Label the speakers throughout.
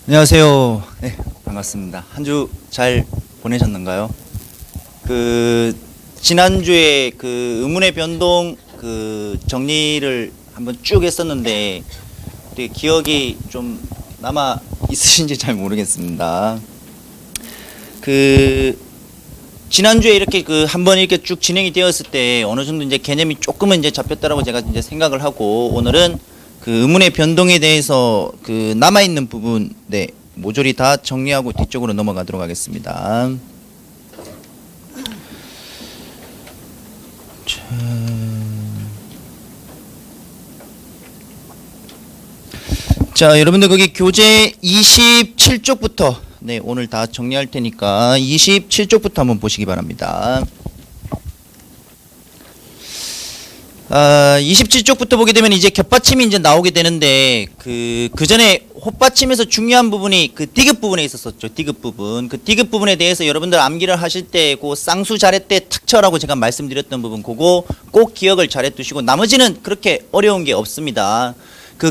Speaker 1: 안녕하세요. 네, 반갑습니다. 한 주 잘 보내셨는가요? 지난주에 의문의 변동 정리를 한번 쭉 했었는데 되게 기억이 좀 남아 있으신지 잘 모르겠습니다. 지난주에 이렇게 한번 이렇게 쭉 진행이 되었을 때 어느 정도 이제 개념이 조금은 이제 잡혔다라고 제가 이제 생각을 하고, 오늘은 의문의 변동에 대해서 남아있는 부분, 네, 모조리 다 정리하고 뒤쪽으로 넘어가도록 하겠습니다. 자, 여러분들 거기 교재 27쪽부터 네, 오늘 다 정리할 테니까 27쪽부터 한번 보시기 바랍니다. 27쪽부터 보게 되면 이제 겹받침이 이제 나오게 되는데, 그 전에 헛받침에서 중요한 부분이 디귿 부분에 있었었죠. 디귿 부분. 디귿 부분에 대해서 여러분들 암기를 하실 때 쌍수 잘했대 탁 쳐라고 제가 말씀드렸던 부분, 그거 꼭 기억을 잘해 두시고, 나머지는 그렇게 어려운 게 없습니다.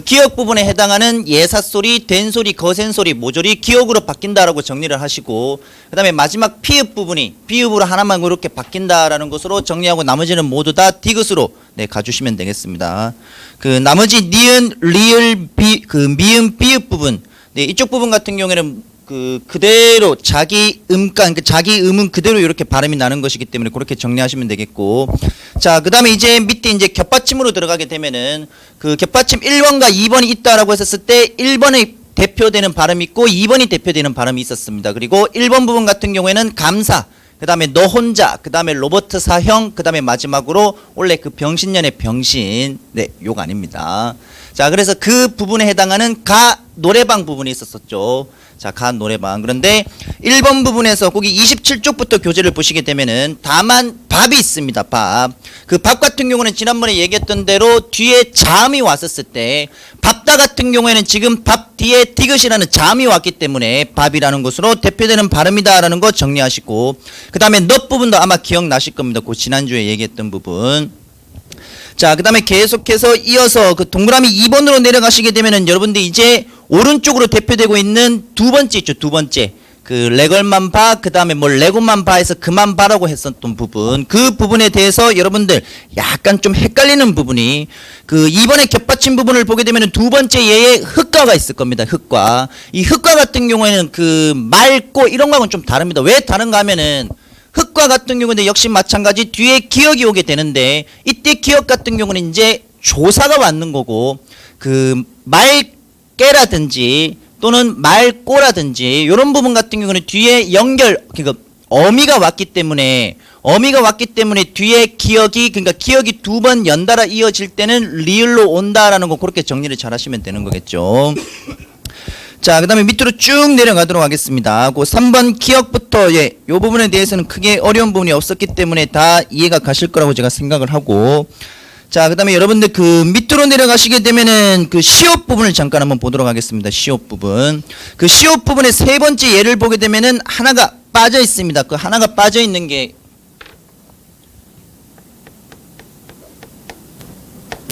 Speaker 1: 기억 부분에 해당하는 예사소리, 된소리, 거센소리 모조리 기억으로 바뀐다라고 정리를 하시고, 그 다음에 마지막 피읍 부분이 비읍으로 하나만 그렇게 바뀐다라는 것으로 정리하고, 나머지는 모두 다 디귿으로 네, 가주시면 되겠습니다. 나머지 니은, 리을, 미음, 비읍 부분, 네, 이쪽 부분 같은 경우에는 그대로 자기 음간, 자기 음은 그대로 이렇게 발음이 나는 것이기 때문에 그렇게 정리하시면 되겠고, 자, 그 다음에 이제 밑에 이제 겹받침으로 들어가게 되면은 겹받침 1번과 2번이 있다라고 했었을 때 1번의 대표되는 발음이 있고 2번이 대표되는 발음이 있었습니다. 그리고 1번 부분 같은 경우에는 감사, 그 다음에 너 혼자, 그 다음에 로버트 사형, 그 다음에 마지막으로 원래 병신년의 병신, 네, 욕 아닙니다. 자, 그래서 그 부분에 해당하는 가 노래방 부분이 있었었죠. 자, 가 노래방. 그런데 1번 부분에서 거기 27쪽부터 교재를 보시게 되면은 다만 밥이 있습니다. 밥. 밥 같은 경우는 지난번에 얘기했던 대로 뒤에 자음이 왔었을 때, 밥다 같은 경우에는 지금 밥 뒤에 디귿이라는 자음이 왔기 때문에 밥이라는 것으로 대표되는 발음이다라는 거 정리하시고, 그 다음에 너 부분도 아마 기억나실 겁니다. 지난주에 얘기했던 부분. 자, 그 다음에 계속해서 이어서 동그라미 2번으로 내려가시게 되면은 여러분들 이제 오른쪽으로 대표되고 있는 두 번째 있죠. 두 번째. 레걸만 봐, 그 다음에 레고만 봐에서 그만 봐라고 했었던 부분. 그 부분에 대해서 여러분들 약간 좀 헷갈리는 부분이, 이번에 겹받침 부분을 보게 되면은 두 번째 예에 흑과가 있을 겁니다. 흑과. 이 흑과 같은 경우에는 맑고 이런 거하고는 좀 다릅니다. 왜 다른가 하면은, 흑과 같은 경우는 역시 마찬가지 뒤에 기억이 오게 되는데, 이때 기억 같은 경우는 이제 조사가 왔는 거고, 말깨라든지 또는 말꼬라든지 이런 부분 같은 경우는 뒤에 어미가 왔기 때문에 뒤에 기억이, 기억이 두 번 연달아 이어질 때는 리을로 온다라는 거, 그렇게 정리를 잘 하시면 되는 거겠죠. 자, 그 다음에 밑으로 쭉 내려가도록 하겠습니다. 3번 기억부터, 예, 요 부분에 대해서는 크게 어려운 부분이 없었기 때문에 다 이해가 가실 거라고 제가 생각을 하고, 자, 그 다음에 여러분들 밑으로 내려가시게 되면은 시옷 부분을 잠깐 한번 보도록 하겠습니다. 시옷 부분. 시옷 부분의 세 번째 예를 보게 되면은 하나가 빠져 있습니다. 하나가 빠져 있는 게,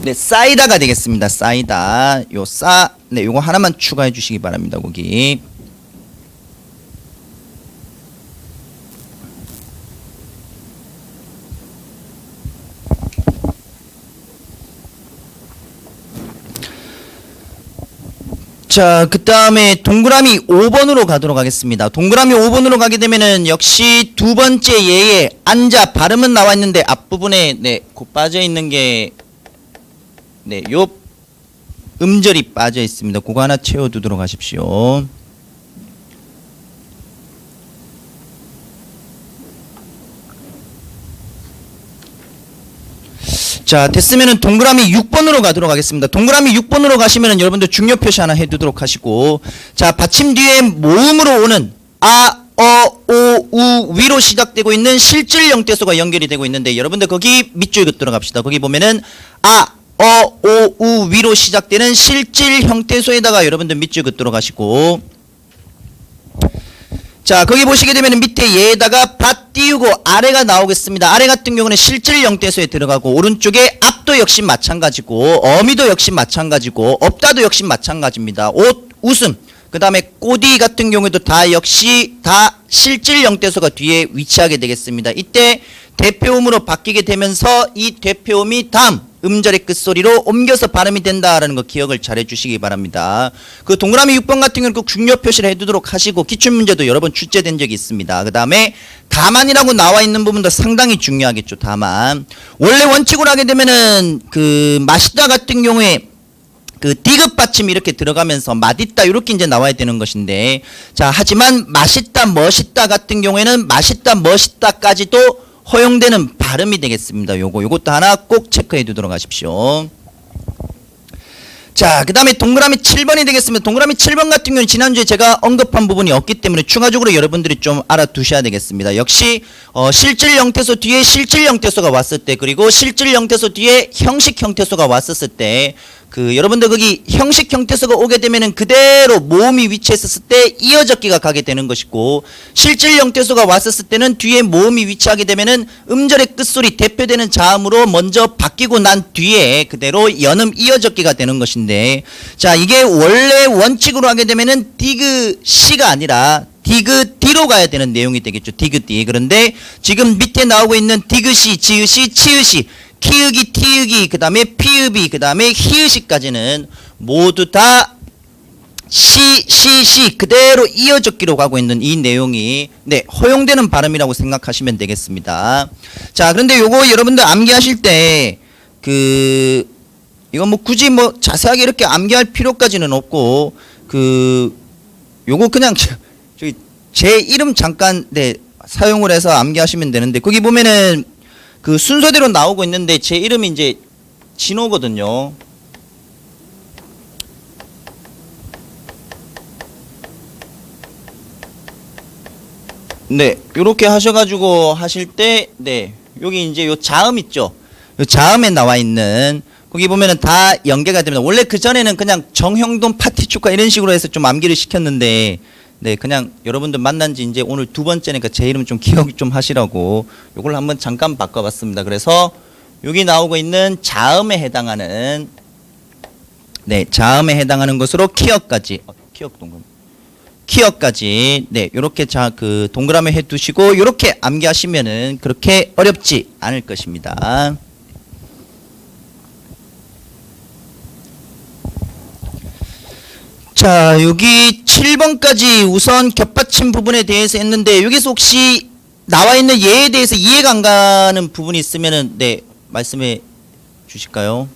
Speaker 1: 네, 싸이다가 되겠습니다. 싸이다. 네, 요거 하나만 추가해 주시기 바랍니다. 거기. 자, 그 다음에 동그라미 5번으로 가도록 하겠습니다. 동그라미 5번으로 가게 되면은 역시 두 번째 예에 앉아 발음은 나와 있는데 앞부분에 네, 빠져 있는 게, 네, 요 음절이 빠져 있습니다. 그거 하나 채워두도록 하십시오. 자, 됐으면은 동그라미 6번으로 가도록 하겠습니다. 동그라미 6번으로 가시면은 여러분들 중요 표시 하나 해두도록 하시고, 자, 받침 뒤에 모음으로 오는 아, 오, 우 위로 시작되고 있는 실질 형태소가 연결이 되고 있는데, 여러분들 거기 밑줄 들어갑시다. 거기 보면은 아, 오, 우 위로 시작되는 실질 형태소에다가 여러분들 밑줄 긋도록 하시고, 자, 거기 보시게 되면 밑에 얘에다가 밭 띄우고 아래가 나오겠습니다. 아래 같은 경우는 실질 형태소에 들어가고, 오른쪽에 앞도 역시 마찬가지고, 어미도 역시 마찬가지고, 없다도 역시 마찬가지입니다. 옷, 웃음, 그 다음에 꼬디 같은 경우에도 다 역시 다 실질 영대소가 뒤에 위치하게 되겠습니다. 이때 대표음으로 바뀌게 되면서 이 대표음이 다음 음절의 끝소리로 옮겨서 발음이 된다라는 거 기억을 잘 해주시기 바랍니다. 그 동그라미 6번 같은 경우는 꼭 중요 표시를 해두도록 하시고 기출문제도 여러 번 출제된 적이 있습니다. 그 다음에 다만이라고 나와 있는 부분도 상당히 중요하겠죠. 다만 원래 원칙으로 하게 되면은 그 맛있다 같은 경우에 그 디귿 받침이 이렇게 들어가면서 맛있다 이렇게 이제 나와야 되는 것인데, 자 하지만 맛있다 멋있다 같은 경우에는 맛있다 멋있다까지도 허용되는 발음이 되겠습니다. 요것도 하나 꼭 체크해 두도록 하십시오. 자, 그 다음에 동그라미 7번이 되겠습니다. 동그라미 7번 같은 경우는 지난주에 제가 언급한 부분이 없기 때문에 추가적으로 여러분들이 좀 알아두셔야 되겠습니다. 역시 실질 형태소 뒤에 실질 형태소가 왔을 때, 그리고 실질 형태소 뒤에 형식 형태소가 왔었을 때, 그 여러분들 거기 형식 형태소가 오게 되면은 그대로 모음이 위치했었을 때 이어적기가 가게 되는 것이고, 실질 형태소가 왔었을 때는 뒤에 모음이 위치하게 되면은 음절의 끝소리 대표되는 자음으로 먼저 바뀌고 난 뒤에 그대로 연음 이어적기가 되는 것인데, 자 이게 원래 원칙으로 하게 되면은 디귿시가 아니라 디귿디로 가야 되는 내용이 되겠죠. 디귿디. 그런데 지금 밑에 나오고 있는 디귿이, 지읒이, 치읒이, 키읔이, 티읒이, 그 다음에 피읒이, 그 다음에 히읗이까지는 모두 다 시 그대로 이어적기로 가고 있는 이 내용이 허용되는 발음이라고 생각하시면 되겠습니다. 자, 그런데 요거 여러분들 암기하실 때 이거 뭐 굳이 뭐 자세하게 이렇게 암기할 필요까지는 없고, 요거 그냥 저기 제 이름 잠깐 사용을 해서 암기하시면 되는데, 거기 보면은 그 순서대로 나오고 있는데 제 이름이 이제 진호거든요. 요렇게 하셔가지고 하실 때, 여기 이제 요 자음 있죠? 요 자음에 나와 있는, 거기 보면은 다 연계가 됩니다. 원래 그전에는 그냥 정형돈 파티 축하 이런 식으로 해서 좀 암기를 시켰는데, 그냥 여러분들 만난 지 이제 오늘 두 번째니까 제 이름 좀 기억 좀 하시라고 요걸 한번 잠깐 바꿔봤습니다. 그래서 여기 나오고 있는 자음에 해당하는, 자음에 해당하는 것으로 키역까지, 키역까지, 요렇게 그 동그라미 해 두시고 요렇게 암기하시면은 그렇게 어렵지 않을 것입니다. 자, 여기 7번까지 우선 겹받침 부분에 대해서 했는데, 여기서 혹시 나와 있는 예에 대해서 이해가 안 가는 부분이 있으면은 말씀해 주실까요?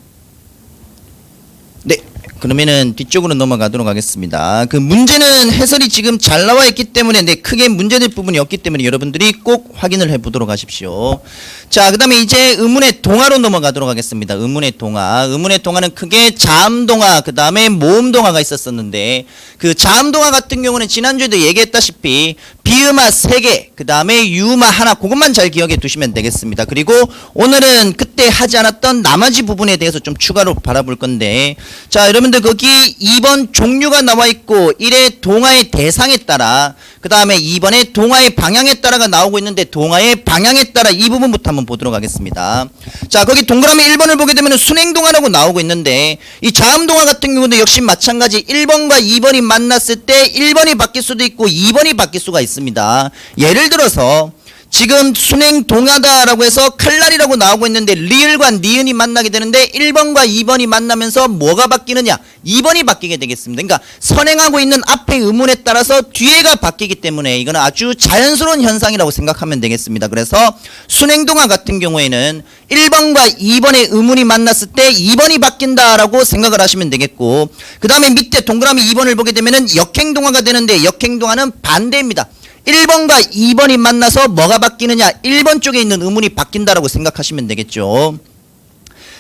Speaker 1: 그러면은 뒤쪽으로 넘어가도록 하겠습니다. 그 문제는 해설이 지금 잘 나와 있기 때문에 크게 문제될 부분이 없기 때문에 여러분들이 꼭 확인을 해 보도록 하십시오. 자, 그 다음에 이제 의문의 동화로 넘어가도록 하겠습니다. 의문의 동화. 의문의 동화는 크게 자음동화, 그 다음에 모음동화가 있었었는데, 그 자음동화 같은 경우는 지난주에도 얘기했다시피 비음화 3개, 그 다음에 유음화 하나, 그것만 잘 기억해 두시면 되겠습니다. 그리고 오늘은 그때 하지 않았던 나머지 부분에 대해서 좀 추가로 바라볼 건데, 자, 여러분들 거기 2번 종류가 나와 있고 1의 동화의 대상에 따라, 그 다음에 2번의 동화의 방향에 따라가 나오고 있는데, 동화의 방향에 따라 이 부분부터 한번 보도록 하겠습니다. 자, 거기 동그라미 1번을 보게 되면 순행동화라고 나오고 있는데, 이 자음동화 같은 경우도 역시 마찬가지 1번과 2번이 만났을 때 1번이 바뀔 수도 있고 2번이 바뀔 수가 있습니다. 예를 들어서 지금 순행동하다라고 해서 칼날이라고 나오고 있는데 리을과 니은이 만나게 되는데 1번과 2번이 만나면서 뭐가 바뀌느냐? 2번이 바뀌게 되겠습니다. 그러니까 선행하고 있는 앞의 의문에 따라서 뒤에가 바뀌기 때문에 이거는 아주 자연스러운 현상이라고 생각하면 되겠습니다. 그래서 순행동화 같은 경우에는 1번과 2번의 의문이 만났을 때 2번이 바뀐다라고 생각을 하시면 되겠고, 그 다음에 밑에 동그라미 2번을 보게 되면은 역행동화가 되는데, 역행동화는 반대입니다. 1번과 2번이 만나서 뭐가 바뀌느냐? 1번 쪽에 있는 의문이 바뀐다라고 생각하시면 되겠죠.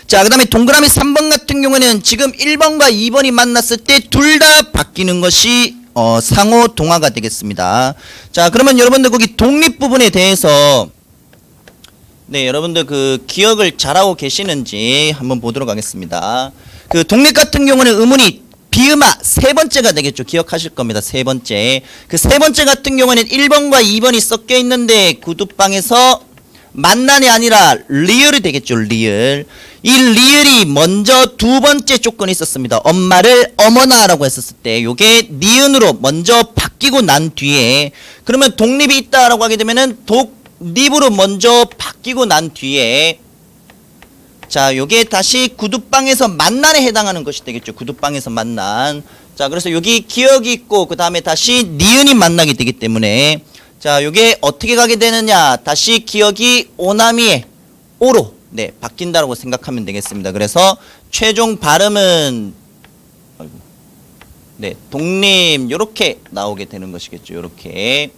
Speaker 1: 자, 그 다음에 동그라미 3번 같은 경우는 지금 1번과 2번이 만났을 때 둘 다 바뀌는 것이 상호 동화가 되겠습니다. 자, 그러면 여러분들 거기 독립 부분에 대해서 여러분들 그 기억을 잘하고 계시는지 한번 보도록 하겠습니다. 그 독립 같은 경우는 의문이 비음화 세 번째가 되겠죠. 기억하실 겁니다. 세 번째. 그 세 번째 같은 경우는 1번과 2번이 섞여 있는데 구두방에서 만난이 아니라 리을이 되겠죠. 리을. 이 리을이 먼저 두 번째 조건이 있었습니다. 엄마를 어머나라고 했었을 때 요게 니은으로 먼저 바뀌고 난 뒤에 그러면 독립이 있다라고 하게 되면은 독립으로 먼저 바뀌고 난 뒤에 자 요게 다시 구두방에서 만난에 해당하는 것이 되겠죠. 구두방에서 만난. 자 그래서 여기 기억이 있고 그 다음에 다시 니은이 만나게 되기 때문에 자 요게 어떻게 가게 되느냐 다시 기억이 오나미의 오로 네 바뀐다라고 생각하면 되겠습니다. 그래서 최종 발음은 네 독립 요렇게 나오게 되는 것이겠죠. 요렇게.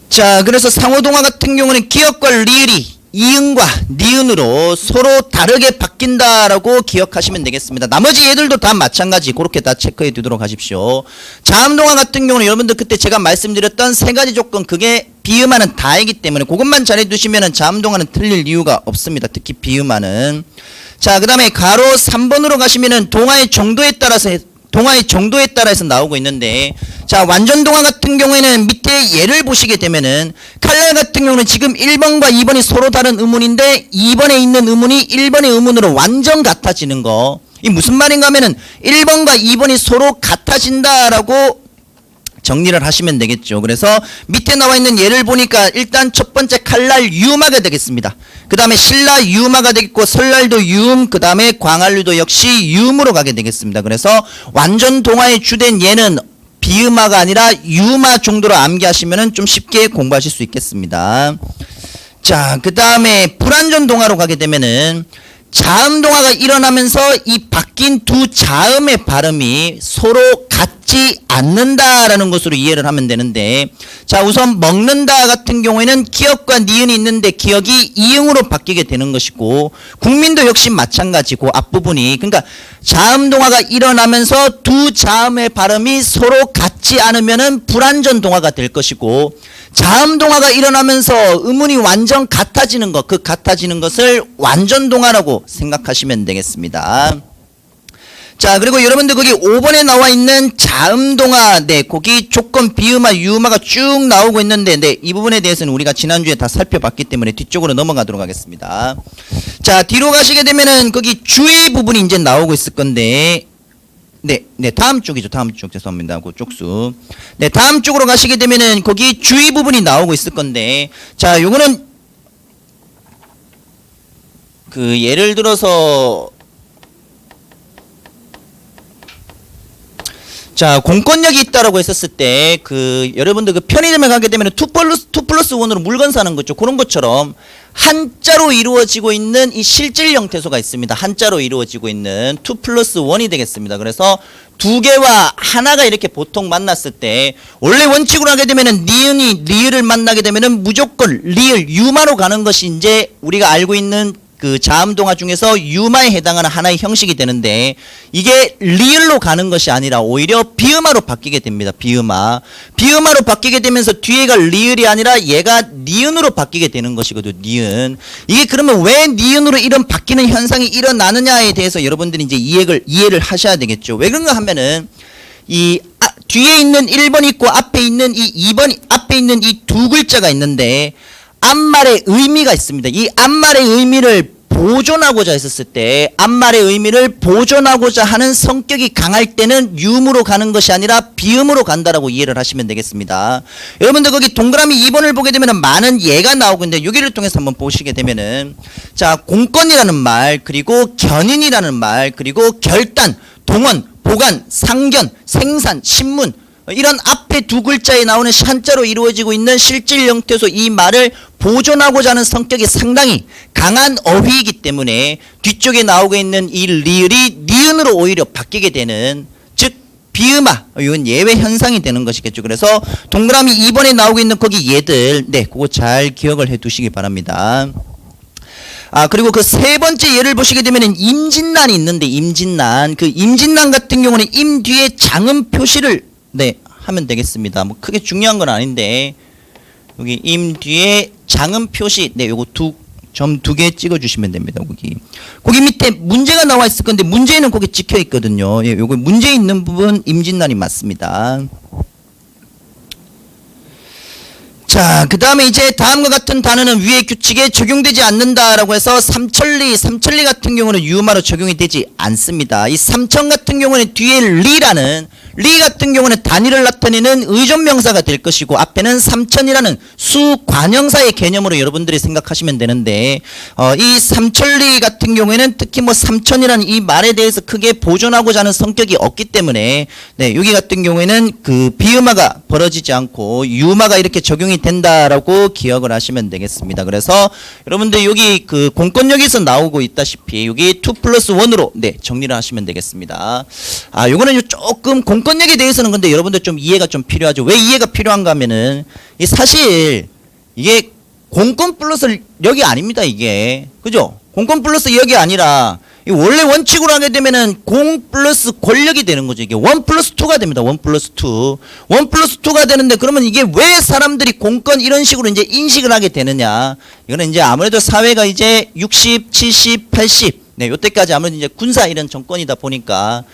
Speaker 1: 자 그래서 상호동화 같은 경우는 기억과 리을이 이응과 니은으로 서로 다르게 바뀐다라고 기억하시면 되겠습니다. 나머지 얘들도 다 마찬가지 그렇게 다 체크해 두도록 하십시오. 자음동화 같은 경우는 여러분들 그때 제가 말씀드렸던 세 가지 조건 그게 비음화는 다이기 때문에 그것만 잘해 두시면 자음동화는 틀릴 이유가 없습니다. 특히 비음화는. 자 그 다음에 가로 3번으로 가시면은 동화의 정도에 따라서 나오고 있는데 자 완전 동화 같은 경우에는 밑에 예를 보시게 되면은 칼날 같은 경우는 지금 1번과 2번이 서로 다른 의문인데 2번에 있는 의문이 1번의 의문으로 완전 같아지는 거. 이 무슨 말인가 하면은 1번과 2번이 서로 같아진다라고 정리를 하시면 되겠죠. 그래서 밑에 나와 있는 예를 보니까 일단 첫 번째 칼날 유마가 되겠습니다. 그 다음에 신라 유마가 되겠고 설날도 유음 그 다음에 광활류도 역시 유음으로 가게 되겠습니다. 그래서 완전 동화의 주된 예는 비음화가 아니라 유마 정도로 암기하시면 좀 쉽게 공부하실 수 있겠습니다. 자 그 다음에 불완전 동화로 가게 되면은 자음 동화가 일어나면서 이 바뀐 두 자음의 발음이 서로 같지 않는다라는 것으로 이해를 하면 되는데 자 우선 먹는다 같은 경우에는 기억과 니은이 있는데 기억이 이응으로 바뀌게 되는 것이고 국민도 역시 마찬가지고 앞부분이 그러니까 자음 동화가 일어나면서 두 자음의 발음이 서로 같지 않으면은 불완전 동화가 될 것이고 자음 동화가 일어나면서 의문이 완전 같아지는 것, 그 같아지는 것을 완전 동화라고 생각하시면 되겠습니다. 자 그리고 여러분들 거기 5번에 나와 있는 자음 동화 네 거기 조건 비음화 유음화가 쭉 나오고 있는데 네 이 부분에 대해서는 우리가 지난주에 다 살펴봤기 때문에 뒤쪽으로 넘어가도록 하겠습니다. 자 뒤로 가시게 되면은 거기 주의 부분이 이제 나오고 있을 건데 네, 다음 쪽이죠. 다음 쪽 죄송합니다. 그 쪽수. 네, 다음 쪽으로 가시게 되면은 거기 주의 부분이 나오고 있을 건데, 자, 요거는 그 예를 들어서 자 공권력이 있다라고 했었을 때 그 여러분들 그 편의점에 가게 되면 2 플러스 1으로 물건 사는 거죠. 그런 것처럼 한자로 이루어지고 있는 이 실질 형태소가 있습니다. 한자로 이루어지고 있는 2 플러스 1이 되겠습니다. 그래서 두 개와 하나가 이렇게 보통 만났을 때 원래 원칙으로 하게 되면은 니은이 리을을 만나게 되면은 무조건 리을 유마로 가는 것이 이제 우리가 알고 있는 그 자음동화 중에서 유마에 해당하는 하나의 형식이 되는데 이게 리을로 가는 것이 아니라 오히려 비음화로 바뀌게 됩니다. 비음화로 바뀌게 되면서 뒤에가 리을이 아니라 얘가 니은으로 바뀌게 되는 것이거든요. 니은. 이게 그러면 왜 니은으로 이런 바뀌는 현상이 일어나느냐에 대해서 여러분들이 이제 이해를 하셔야 되겠죠. 왜 그런가 하면은 이 뒤에 있는 1번 있고 앞에 있는 이 2번 앞에 있는 이 두 글자가 있는데 앞말의 의미가 있습니다. 이 앞말의 의미를 보존하고자 했었을 때 앞말의 의미를 보존하고자 하는 성격이 강할 때는 유음으로 가는 것이 아니라 비음으로 간다라고 이해를 하시면 되겠습니다. 여러분들 거기 동그라미 2번을 보게 되면 많은 예가 나오고 있는데 여기를 통해서 한번 보시게 되면은 자 공권이라는 말 그리고 견인이라는 말 그리고 결단, 동원, 보관, 상견, 생산, 신문 이런 앞에 두 글자에 나오는 한자로 이루어지고 있는 실질 형태소 이 말을 보존하고자 하는 성격이 상당히 강한 어휘이기 때문에 뒤쪽에 나오고 있는 이 리을이 니은으로 오히려 바뀌게 되는 즉 비음화 이건 예외 현상이 되는 것이겠죠. 그래서 동그라미 2번에 나오고 있는 거기 얘들 네 그거 잘 기억을 해 두시기 바랍니다. 그리고 그 세 번째 예를 보시게 되면은 임진난이 있는데 임진난 그 임진난 같은 경우는 임 뒤에 장음 표시를 네 하면 되겠습니다. 뭐 크게 중요한 건 아닌데 여기 임 뒤에 장음 표시 네 요거 점 두 개 찍어 주시면 됩니다. 거기 밑에 문제가 나와 있을 건데 문제는 거기 찍혀 있거든요. 예, 요거 문제 있는 부분 임진난이 맞습니다. 자 자, 그 다음에 이제 다음과 같은 단어는 위의 규칙에 적용되지 않는다라고 해서 삼천리 같은 경우는 유음화로 적용이 되지 않습니다. 이 삼천 같은 경우는 뒤에 리 같은 경우는 단위를 나타내는 의존명사가 될 것이고 앞에는 삼천이라는 수관형사의 개념으로 여러분들이 생각하시면 되는데 이 삼천리 같은 경우에는 특히 뭐 삼천이라는 이 말에 대해서 크게 보존하고자 하는 성격이 없기 때문에 네, 여기 같은 경우에는 그 비음화가 벌어지지 않고 유음화가 이렇게 적용이 된다라고 기억을 하시면 되겠습니다. 그래서 여러분들 여기 그 공권력에서 나오고 있다시피 여기 2+1으로 네, 정리를 하시면 되겠습니다. 아, 요거는 조금 공권력에 대해서는 근데 여러분들 좀 이해가 좀 필요하죠. 왜 이해가 필요한가 하면은 이 사실 이게 공권 플러스 력이 아닙니다. 이게 그죠? 공권 플러스 력이 아니라 원래 원칙으로 하게 되면은 공 플러스 권력이 되는 거죠. 이게 1+2가 됩니다. 1+2. 1+2가 되는데 그러면 이게 왜 사람들이 공권 이런 식으로 이제 인식을 하게 되느냐. 이거는 이제 아무래도 사회가 이제 60, 70, 80 네, 요때까지 아무래도 이제 군사 이런 정권이다 보니까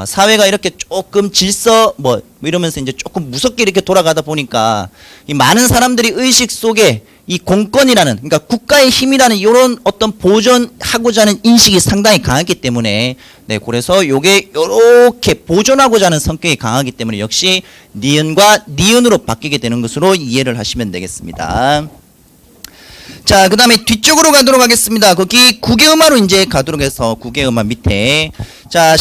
Speaker 1: 사회가 이렇게 조금 질서 뭐 이러면서 이제 조금 무섭게 이렇게 돌아가다 보니까 이 많은 사람들이 의식 속에 이 공권이라는 그러니까 국가의 힘이라는 이런 어떤 보존하고자 하는 인식이 상당히 강하기 때문에 네, 그래서 요게 요렇게 보존하고자 하는 성격이 강하기 때문에 역시 니은과 니은으로 바뀌게 되는 것으로 이해를 하시면 되겠습니다. 자, 그 다음에 뒤쪽으로 가도록 하겠습니다. 거기 국외음화로 이제 가도록 해서 국외음화 밑에 자,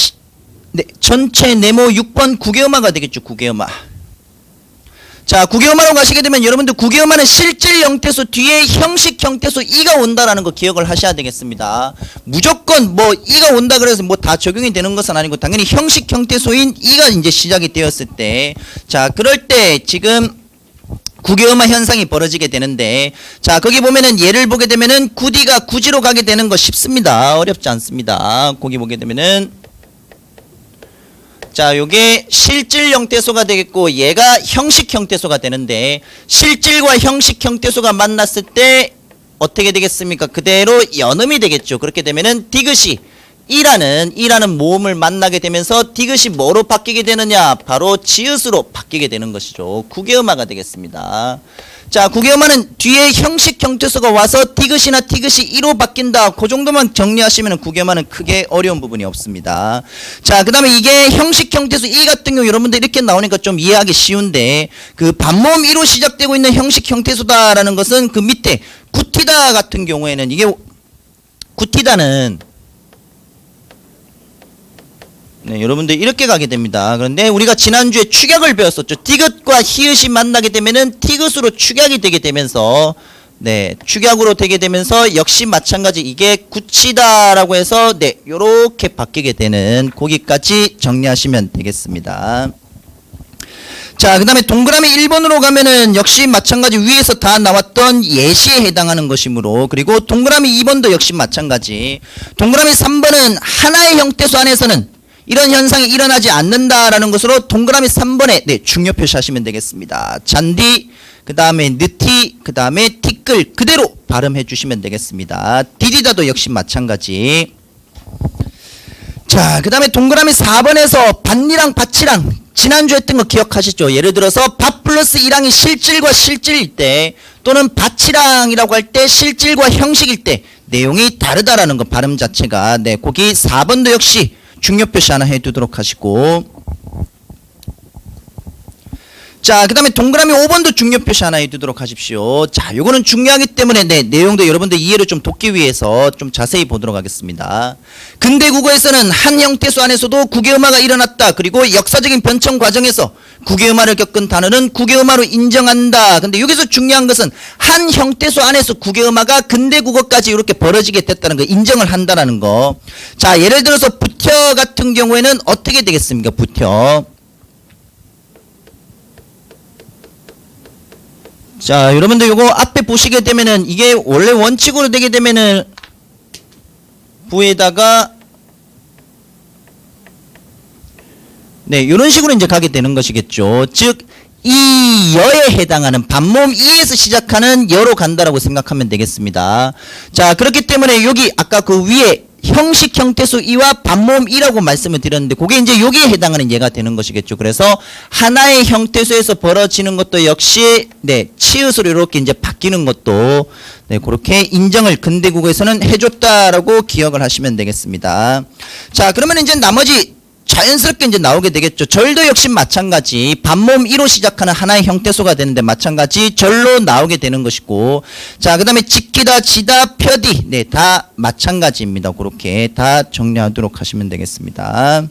Speaker 1: 네, 전체 네모 6번 국외음화가 되겠죠. 국외음화. 자, 국외음화로 가시게 되면 여러분들 국외음화는 실질 형태소 뒤에 형식 형태소 이가 온다라는 거 기억을 하셔야 되겠습니다. 무조건 뭐 이가 온다 그래서 뭐 다 적용이 되는 것은 아니고 당연히 형식 형태소인 이가 이제 시작이 되었을 때 자, 그럴 때 지금 국외음화 현상이 벌어지게 되는데 자, 거기 보면은 예를 보게 되면은 구디가 구지로 가게 되는 거 쉽습니다. 어렵지 않습니다. 거기 보게 되면은 자, 요게 실질 형태소가 되겠고 얘가 형식 형태소가 되는데 실질과 형식 형태소가 만났을 때 어떻게 되겠습니까? 그대로 연음이 되겠죠. 그렇게 되면은 디귿이 이라는 모음을 만나게 되면서 디귿이 뭐로 바뀌게 되느냐? 바로 지읒으로 바뀌게 되는 것이죠. 국외음화가 되겠습니다. 자, 국외음화는 뒤에 형식 형태소가 와서 디귿이나 티귿이 이로 바뀐다. 그 정도만 정리하시면 국외음화는 크게 어려운 부분이 없습니다. 자, 그 다음에 이게 형식 형태소 이 같은 경우 여러분들 이렇게 나오니까 좀 이해하기 쉬운데 그 반모음 이로 시작되고 있는 형식 형태소다라는 것은 그 밑에 구티다 같은 경우에는 이게 구티다는 네, 여러분들 이렇게 가게 됩니다. 그런데 우리가 지난주에 축약을 배웠었죠. 디귿과 히읗이 만나게 되면은 티귿으로 축약이 되게 되면서 네, 축약으로 되게 되면서 역시 마찬가지 이게 구치다라고 해서 네, 요렇게 바뀌게 되는 거기까지 정리하시면 되겠습니다. 자, 그 다음에 동그라미 1번으로 가면은 역시 마찬가지 위에서 다 나왔던 예시에 해당하는 것이므로 그리고 동그라미 2번도 역시 마찬가지 동그라미 3번은 하나의 형태소 안에서는 이런 현상이 일어나지 않는다라는 것으로 동그라미 3번에 네, 중요 표시하시면 되겠습니다. 잔디, 그 다음에 느티, 그 다음에 티끌 그대로 발음해 주시면 되겠습니다. 디디다도 역시 마찬가지. 자, 그 다음에 동그라미 4번에서 밭이랑 밭이랑 지난주 했던 거 기억하시죠? 예를 들어서 밭 플러스 이랑이 실질과 실질일 때 또는 밭이랑이라고 할 때 실질과 형식일 때 내용이 다르다라는 거 발음 자체가 네, 거기 4번도 역시 중요 표시 하나 해두도록 하시고 자, 그 다음에 동그라미 5번도 중요 표시 하나 해두도록 하십시오. 자, 요거는 중요하기 때문에 네, 내용도 여러분들 이해를 좀 돕기 위해서 좀 자세히 보도록 하겠습니다. 근대 국어에서는 한 형태소 안에서도 국외음화가 일어났다. 그리고 역사적인 변천 과정에서 국외음화를 겪은 단어는 국외음화로 인정한다. 근데 여기서 중요한 것은 한 형태소 안에서 국외음화가 근대 국어까지 이렇게 벌어지게 됐다는 거, 인정을 한다라는 거. 자, 예를 들어서 부텨 같은 경우에는 어떻게 되겠습니까? 부텨. 자, 여러분들 요거 앞에 보시게 되면은 이게 원래 원칙으로 되게 되면은 부에다가 네, 요런 식으로 이제 가게 되는 것이겠죠. 즉, 이 여에 해당하는 반모음 이에서 시작하는 여로 간다라고 생각하면 되겠습니다. 자, 그렇기 때문에 여기 아까 그 위에 형식 형태수 이와 반모음 이라고 말씀을 드렸는데 그게 이제 여기에 해당하는 예가 되는 것이겠죠. 그래서 하나의 형태수에서 벌어지는 것도 역시 네, 치읓으로 이렇게 이제 바뀌는 것도 네, 그렇게 인정을 근대국어에서는 해줬다라고 기억을 하시면 되겠습니다. 자, 그러면 이제 나머지 자연스럽게 이제 나오게 되겠죠. 절도 역시 마찬가지 반모음 이로 시작하는 하나의 형태수가 되는데 마찬가지 절로 나오게 되는 것이고, 자, 그 다음에 지키다, 지다, 펴디, 네, 다 마찬가지입니다. 그렇게 다 정리하도록 하시면 되겠습니다.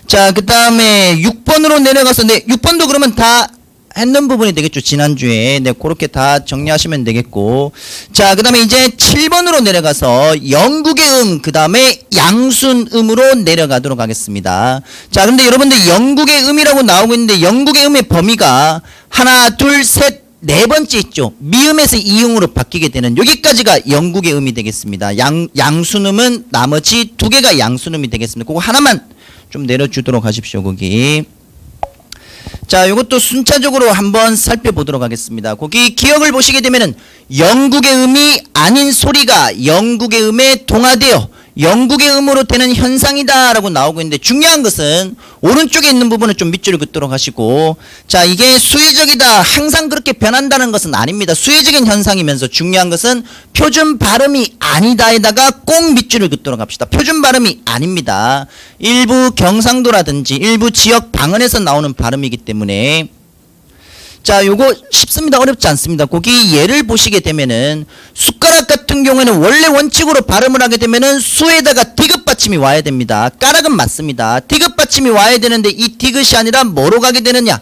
Speaker 1: 자, 그 다음에 6번으로 내려가서 네, 6번도 그러면 다 했는 부분이 되겠죠. 지난주에. 네, 그렇게 다 정리하시면 되겠고. 자, 그 다음에 이제 7번으로 내려가서 영국의 그 다음에 양순음으로 내려가도록 하겠습니다. 자, 근데 여러분들 영국의 음이라고 나오고 있는데 영국의 음의 범위가 하나, 둘, 셋, 네 번째 있죠. 미음에서 이음으로 바뀌게 되는 여기까지가 영국의 음이 되겠습니다. 양순음은 나머지 두 개가 양순음이 되겠습니다. 그거 하나만 좀 내려주도록 하십시오. 거기. 자, 이것도 순차적으로 한번 살펴보도록 하겠습니다. 거기 기억을 보시게 되면은 영국의 음이 아닌 소리가 영국의 음에 동화되어 영국의 음으로 되는 현상이다 라고 나오고 있는데 중요한 것은 오른쪽에 있는 부분은 좀 밑줄을 긋도록 하시고, 자, 이게 수의적이다 항상 그렇게 변한다는 것은 아닙니다. 수의적인 현상이면서 중요한 것은 표준 발음이 아니다에다가 꼭 밑줄을 긋도록 합시다. 표준 발음이 아닙니다. 일부 경상도라든지 일부 지역 방언에서 나오는 발음이기 때문에. 자, 요거 쉽습니다. 어렵지 않습니다. 거기 예를 보시게 되면은 숟가락 같은 경우에는 원래 원칙으로 발음을 하게 되면은 수에다가 디귿 받침이 와야 됩니다. 까락은 맞습니다. 디귿 받침이 와야 되는데 이 디귿이 아니라 뭐로 가게 되느냐?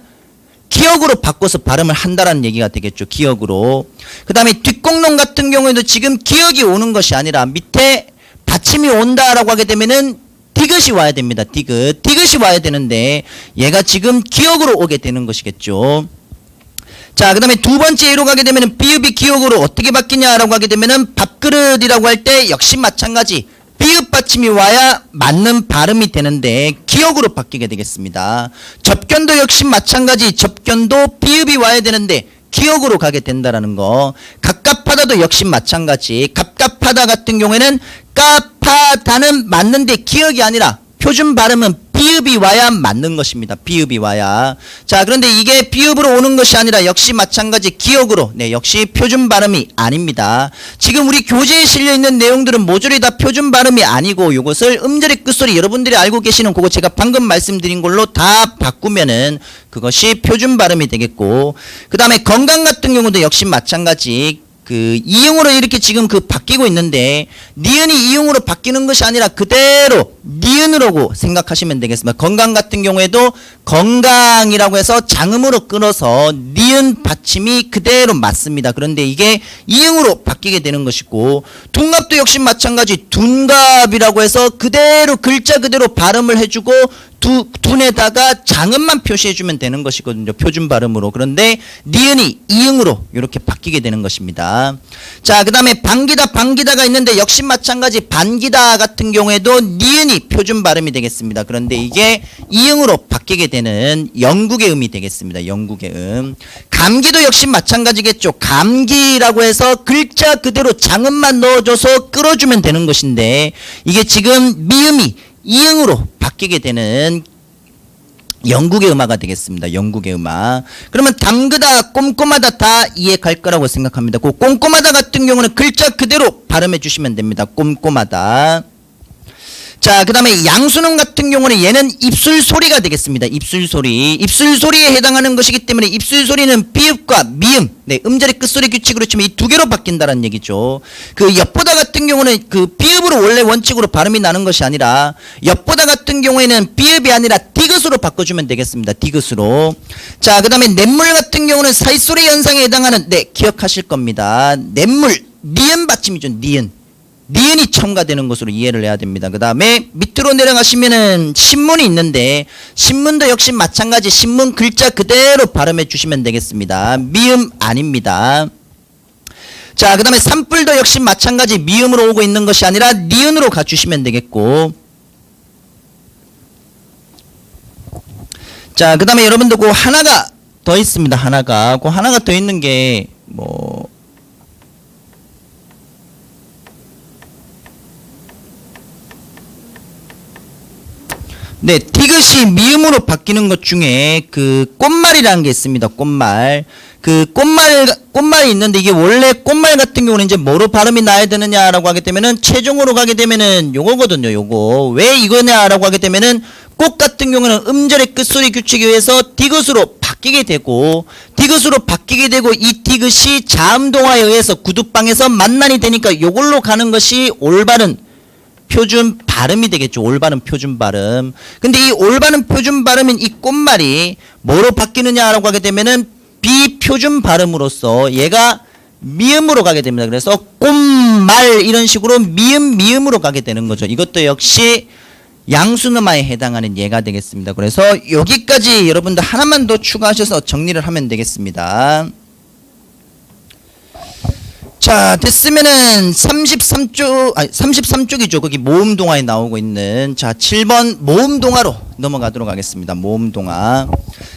Speaker 1: 기역으로 바꿔서 발음을 한다라는 얘기가 되겠죠. 기역으로. 그 다음에 뒷공론 같은 경우에도 지금 기역이 오는 것이 아니라 밑에 받침이 온다라고 하게 되면은 디귿이 와야 됩니다. 디귿이 와야 되는데 얘가 지금 기역으로 오게 되는 것이겠죠. 자, 그 다음에 두 번째 예로 가게 되면은 비읍이 기역으로 어떻게 바뀌냐라고 하게 되면은 밥그릇이라고 할 때 역시 마찬가지 비읍 받침이 와야 맞는 발음이 되는데 기역으로 바뀌게 되겠습니다. 접견도 역시 마찬가지 접견도 비읍이 와야 되는데 기역으로 가게 된다라는 거. 갑갑하다도 역시 마찬가지 갑갑하다 같은 경우에는 까파다는 맞는데 기역이 아니라 표준 발음은 비읍이 와야 맞는 것입니다. 비읍이 와야. 자, 그런데 이게 비읍으로 오는 것이 아니라 역시 마찬가지 기역으로, 네, 역시 표준 발음이 아닙니다. 지금 우리 교재에 실려있는 내용들은 모조리 다 표준 발음이 아니고 이것을 음절의 끝소리 여러분들이 알고 계시는 그거 제가 방금 말씀드린 걸로 다 바꾸면은 그것이 표준 발음이 되겠고, 그 다음에 건강 같은 경우도 역시 마찬가지 그 이응으로 이렇게 지금 그 바뀌고 있는데 니은이 이응으로 바뀌는 것이 아니라 그대로 니은으로 생각하시면 되겠습니다. 건강 같은 경우에도 건강이라고 해서 장음으로 끊어서 니은 받침이 그대로 맞습니다. 그런데 이게 이응으로 바뀌게 되는 것이고, 둔갑도 역시 마찬가지 둔갑이라고 해서 그대로 글자 그대로 발음을 해주고 둔에다가 장음만 표시해주면 되는 것이거든요. 표준 발음으로. 그런데 니은이 이응으로 이렇게 바뀌게 되는 것입니다. 자, 그 다음에 반기다가 있는데 역시 마찬가지 반기다 같은 경우에도 니은이 표준 발음이 되겠습니다. 그런데 이게 이응으로 바뀌게 되는 영국의 음이 되겠습니다. 영국의 음. 감기도 역시 마찬가지겠죠. 감기라고 해서 글자 그대로 장음만 넣어줘서 끌어주면 되는 것인데 이게 지금 미음이 이응으로 바뀌게 되는 영국의 음화가 되겠습니다. 영국의 음화. 그러면 담그다, 꼼꼼하다 다 이해 갈 거라고 생각합니다. 그 꼼꼼하다 같은 경우는 글자 그대로 발음해 주시면 됩니다. 꼼꼼하다. 자, 그 다음에 양순음 같은 경우는 얘는 입술 소리가 되겠습니다. 입술 소리. 입술 소리에 해당하는 것이기 때문에 입술 소리는 비읍과 미음, 네, 음절의 끝소리 규칙으로 치면 이 두 개로 바뀐다는 얘기죠. 그 엿보다 같은 경우는 그 비읍으로 원래 원칙으로 발음이 나는 것이 아니라 엿보다 같은 경우에는 비읍이 아니라 디귿으로 바꿔주면 되겠습니다. 디귿으로. 자, 그 다음에 냇물 같은 경우는 사이소리 현상에 해당하는, 네, 기억하실 겁니다. 냇물, 니은 받침이죠. 니은. 니은이 첨가되는 것으로 이해를 해야 됩니다. 그 다음에 밑으로 내려가시면은 신문이 있는데 신문도 역시 마찬가지 신문 글자 그대로 발음해 주시면 되겠습니다. 미음 아닙니다. 자, 그 다음에 산불도 역시 마찬가지 미음으로 오고 있는 것이 아니라 니은으로 가주시면 되겠고, 자, 그 다음에 여러분들 그 하나가 더 있습니다. 하나가 더 있는 게 뭐 네, 디귿이 미음으로 바뀌는 것 중에 그 꽃말이라는 게 있습니다. 꽃말. 그 꽃말이 있는데 이게 원래 꽃말 같은 경우는 이제 뭐로 발음이 나야 되느냐라고 하게 되면은 최종으로 가게 되면은 요거거든요. 요거. 왜 이거냐라고 하게 되면은 꽃 같은 경우는 음절의 끝소리 규칙에 의해서 디귿으로 바뀌게 되고 이 디귿이 자음동화에 의해서 구두방에서 만난이 되니까 요걸로 가는 것이 올바른 표준 발음이 되겠죠. 올바른 표준 발음. 근데 이 올바른 표준 발음인 이 꽃말이 뭐로 바뀌느냐라고 하게 되면은 비표준 발음으로써 얘가 미음으로 가게 됩니다. 그래서 꽃말 이런 식으로 미음으로 가게 되는 거죠. 이것도 역시 양수음화에 해당하는 예가 되겠습니다. 그래서 여기까지 여러분들 하나만 더 추가하셔서 정리를 하면 되겠습니다. 자, 됐으면은 33쪽이죠. 거기 모음동화에 나오고 있는 자 7번 모음동화로 넘어가도록 하겠습니다. 모음동화.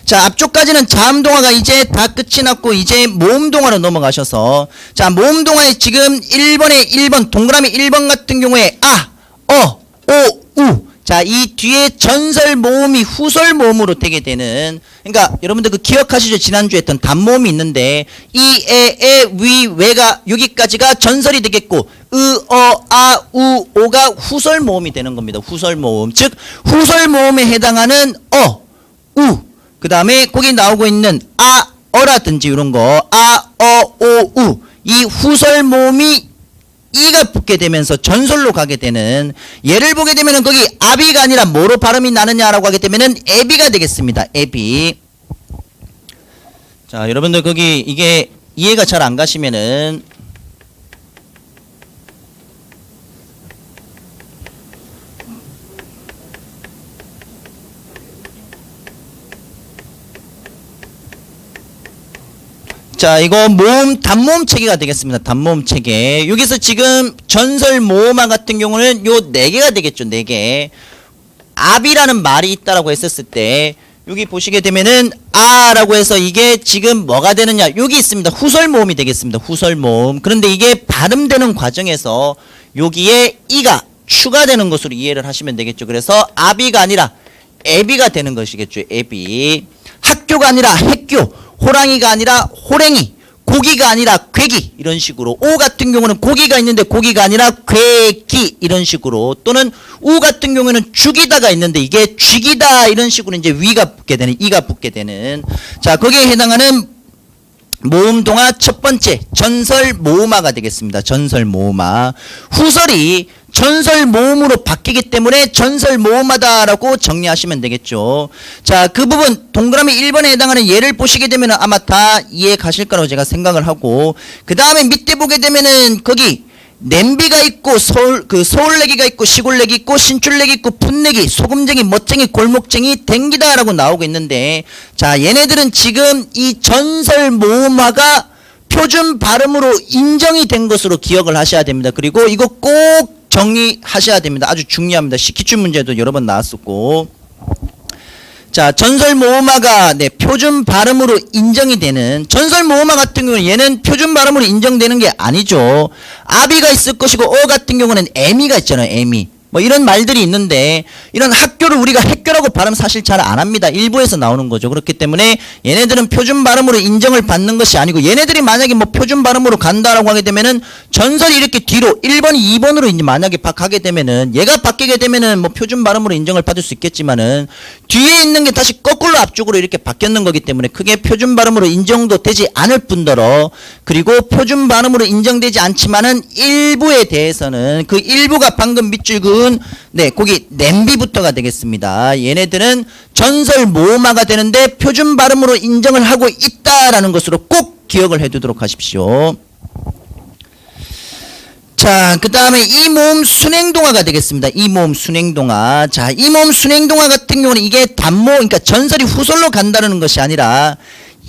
Speaker 1: 자, 앞쪽까지는 자음동화가 이제 다 끝이 났고 이제 모음동화로 넘어가셔서 자, 모음동화에 지금 1번 동그라미 1번 같은 경우에 오, 우. 자, 이 뒤에 전설 모음이 후설 모음으로 되게 되는, 그러니까 여러분들 그 기억하시죠? 지난주에 했던 단모음이 있는데 이, 에, 위, 왜가 여기까지가 전설이 되겠고 오가 후설 모음이 되는 겁니다. 후설 모음. 즉 후설 모음에 해당하는 우. 그 다음에 거기 나오고 있는 어라든지 이런 거 우. 이 후설 모음이 이가 붙게 되면서 전설로 가게 되는 예를 보게 되면은 거기 아비가 아니라 뭐로 발음이 나느냐라고 하게 되면은 애비가 되겠습니다. 애비. 자, 여러분들 거기 이게 이해가 잘 안 가시면은 자, 이거 단모음 체계가 되겠습니다. 단모음 체계. 여기서 지금 전설 모음화 같은 경우는 요 4개가 되겠죠. 4개. 압이라는 말이 있다라고 했었을 때 여기 보시게 되면은 라고 해서 이게 지금 뭐가 되느냐. 여기 있습니다. 후설 모음이 되겠습니다. 후설 모음. 그런데 이게 발음되는 과정에서 여기에 이가 추가되는 것으로 이해를 하시면 되겠죠. 그래서 아비가 아니라 애비가 되는 것이겠죠. 애비. 학교가 아니라 학교. 호랑이가 아니라 호랭이, 고기가 아니라 괴기 이런 식으로 오 같은 경우는 고기가 있는데 고기가 아니라 괴기 이런 식으로 또는 우 같은 경우는 죽이다가 있는데 이게 쥐기다 이런 식으로 이제 위가 붙게 되는 이가 붙게 되는 자 거기에 해당하는 모음동화 첫 번째 전설 모음화가 되겠습니다. 전설 모음화 후설이 전설 모음으로 바뀌기 때문에 전설 모음하다라고 정리하시면 되겠죠. 자, 그 부분 동그라미 1번에 해당하는 예를 보시게 되면 아마 다 이해 가실 거라고 제가 생각을 하고 그 다음에 밑에 보게 되면은 거기 냄비가 있고 서울내기가 있고 시골내기 있고 신출내기 있고 풋내기 소금쟁이 멋쟁이 골목쟁이 댕기다라고 나오고 있는데 자 얘네들은 지금 이 전설 모음화가 표준 발음으로 인정이 된 것으로 기억을 하셔야 됩니다. 그리고 이거 꼭 정리하셔야 됩니다. 아주 중요합니다. 기출 문제도 여러 번 나왔었고 자 전설 모음화가 표준 발음으로 인정이 되는 전설 모음화 같은 경우는 얘는 표준 발음으로 인정되는 게 아니죠. 아비가 있을 것이고 같은 경우는 애미가 있잖아요. 애미 뭐 이런 말들이 있는데 이런 학교를 우리가 학교라고 발음 사실 잘 안 합니다. 일부에서 나오는 거죠. 그렇기 때문에 얘네들은 표준 발음으로 인정을 받는 것이 아니고 얘네들이 만약에 뭐 표준 발음으로 간다라고 하게 되면은 전설이 이렇게 뒤로 1번, 2번으로 이제 만약에 가게 되면은 얘가 바뀌게 되면은 뭐 표준 발음으로 인정을 받을 수 있겠지만은 뒤에 있는 게 다시 거꾸로 앞쪽으로 이렇게 바뀌는 거기 때문에 크게 표준 발음으로 인정도 되지 않을 뿐더러 그리고 표준 발음으로 인정되지 않지만은 일부에 대해서는 그 일부가 방금 밑줄 그은 거기 냄비부터가 되겠습니다. 얘네들은 전설 모음화가 되는데 표준 발음으로 인정을 하고 있다라는 것으로 꼭 기억을 해두도록 하십시오. 자, 그 다음에 이 모음 순행동화가 되겠습니다. 이 모음 순행동화. 자, 이 모음 순행동화 같은 경우는 이게 단모, 그러니까 전설이 후설로 간다는 것이 아니라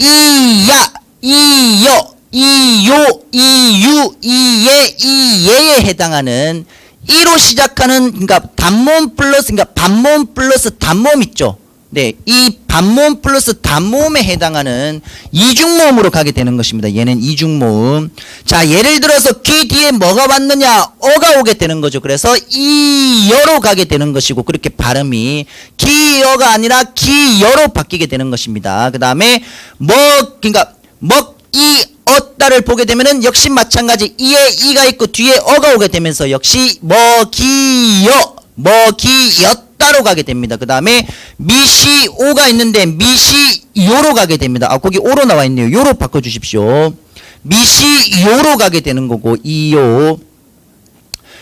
Speaker 1: 이야, 이여, 이요, 이유, 이예, 이예에 해당하는 이로 시작하는 그러니까 단모음 플러스 그러니까 반모음 플러스 단모음 있죠. 네, 이 반모음 플러스 단모음에 해당하는 이중모음으로 가게 되는 것입니다. 얘는 이중모음. 자, 예를 들어서 귀 뒤에 뭐가 왔느냐? 어가 오게 되는 거죠. 그래서 이여로 가게 되는 것이고, 그렇게 발음이 기여가 아니라 기여로 바뀌게 되는 것입니다. 그 다음에 그러니까 이 어따를 보게 되면은 역시 마찬가지 이에 이가 있고 뒤에 어가 오게 되면서 역시 먹이였다로 가게 됩니다. 그 다음에 미시오가 있는데 미시요로 가게 됩니다. 아, 거기 오로 나와 있네요. 요로 바꿔주십시오. 미시요로 가게 되는 거고, 이요.